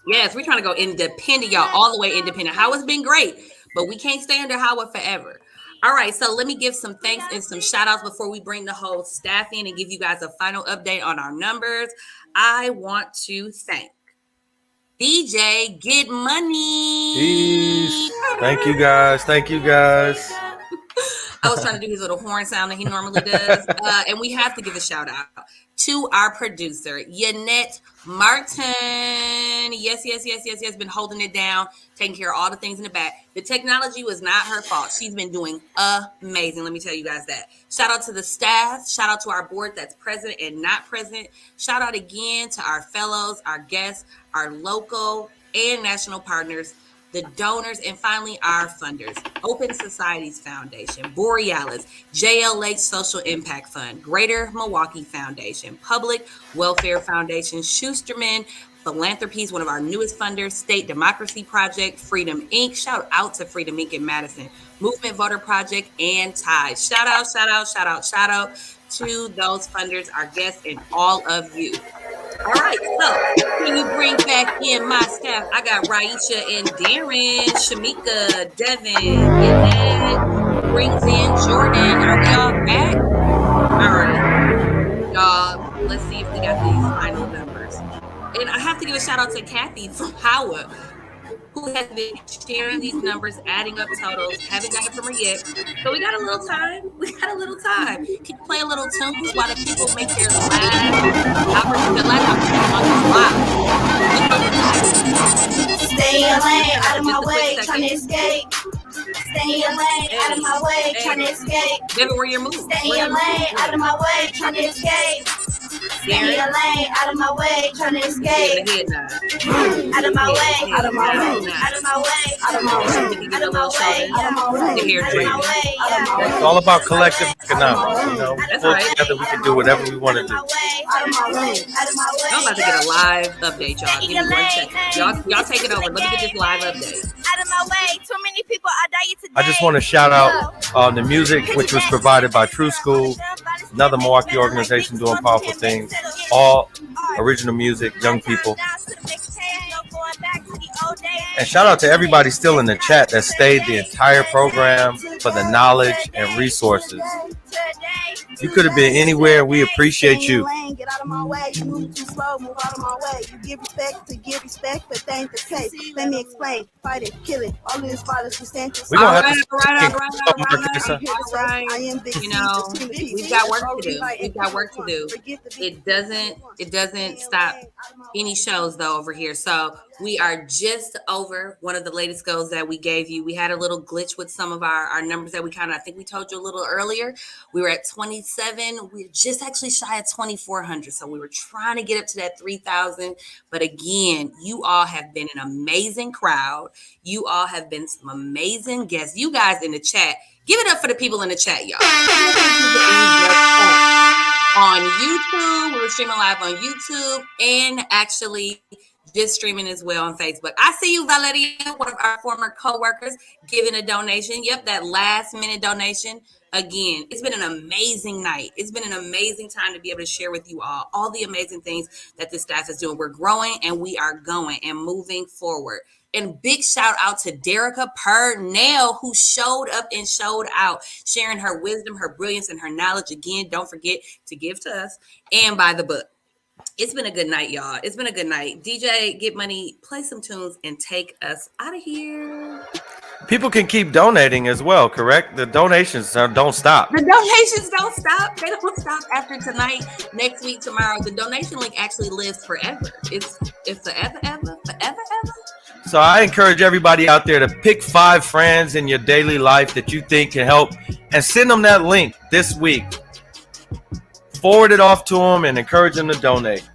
Yes, we're trying to go independent, y'all, all the way independent. Howard's been great, but we can't stay under Howard forever. All right, so let me give some thanks and some shout outs before we bring the whole staff in and give you guys a final update on our numbers. I want to thank DJ Get Money. Peace. Thank you guys. Thank you guys. I was trying to do his little horn sound that he normally does. And we have to give a shout out to our producer, Yanette Martin. Yes. Been holding it down, taking care of all the things in the back. The technology was not her fault. She's been doing amazing. Let me tell you guys that. Shout out to the staff. Shout out to our board that's present and not present. Shout out again to our fellows, our guests, our local and national partners, the donors, and finally our funders: Open Societies Foundation, Borealis, JLH Social Impact Fund, Greater Milwaukee Foundation, Public Welfare Foundation, Schusterman Philanthropies, one of our newest funders, State Democracy Project, Freedom Inc. Shout out to Freedom Inc. in Madison, Movement Voter Project, and TIE. Shout out to those funders, our guests, and all of you. All right, so can you bring back in my staff? I got Raisha and Darren, Shamika, Devin, Yannette, brings in Jordan. Are we all back? All right, y'all, let's see if we got these final numbers. And I have to give a shout out to Kathy from Howard, who has been sharing these numbers, adding up totals. Haven't got it from her yet. So we got a little time. Can you play a little tunes while the people make their last opportunity? Stay in your lane, out of my way, trying to escape. Stay in your lane, out of my way, trying to escape. Devin, where your move? Stay in your lane, out of my way, trying to escape. Stay in your lane, out of my way, trying to escape. Out of my way, out of my way, out of my way, out of my way, out of my way, out of my way, out of my way. It's all about collective economics. You know, That's pull right. together, we can do whatever we want to do. I'm about to get a live update, y'all. Give me 1 second. Y'all take it over. Let me get this live update. Out of my way, too many people are dying today. I just want to shout out the music, which was provided by True School, another Milwaukee organization doing powerful things. All original music, young people. And shout out to everybody still in the chat that stayed the entire program for the knowledge and resources. You could have been anywhere. We appreciate you. Get out of my way. You move too slow. Move out of my way. You give respect to give respect, but they ain't the case. Let me explain. Fight it, kill it. All of this violence we stand to. We're gonna have to All right. You know, we've got work to do. It doesn't stop any shows though over here. So we are just over one of the latest goals that we gave you. We had a little glitch with some of our numbers that I think we told you a little earlier. We were at 27. We're just actually shy of 2,400. So we were trying to get up to that 3,000. But again, you all have been an amazing crowd. You all have been some amazing guests. You guys in the chat, give it up for the people in the chat, y'all. On YouTube, we were streaming live on YouTube and actually just streaming as well on Facebook. I see you, Valeria, one of our former co-workers, giving a donation. Yep, that last minute donation. Again, it's been an amazing night. It's been an amazing time to be able to share with you all the amazing things that this staff is doing. We're growing and we are going and moving forward. And big shout out to Derica Purnell, who showed up and showed out, sharing her wisdom, her brilliance, and her knowledge. Again, don't forget to give to us and buy the book. It's been a good night, y'all. It's been a good night. DJ, Get Money, play some tunes and take us out of here. People can keep donating as well, correct? The donations don't stop. The donations don't stop. They don't stop after tonight, next week, tomorrow. The donation link actually lives forever. It's forever, ever. So I encourage everybody out there to pick 5 friends in your daily life that you think can help and send them that link this week. Forward it off to them and encourage them to donate.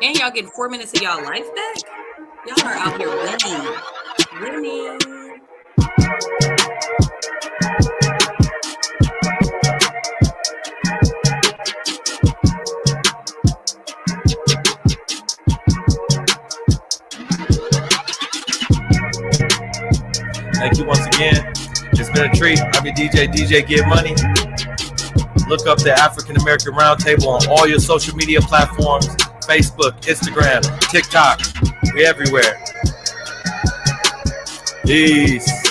And y'all getting 4 minutes of y'all life back? Y'all are out here winning. Thank you once again. It's been a treat. I'm your DJ Get Money. Look up the African American Roundtable on all your social media platforms. Facebook, Instagram, TikTok. We everywhere. Peace.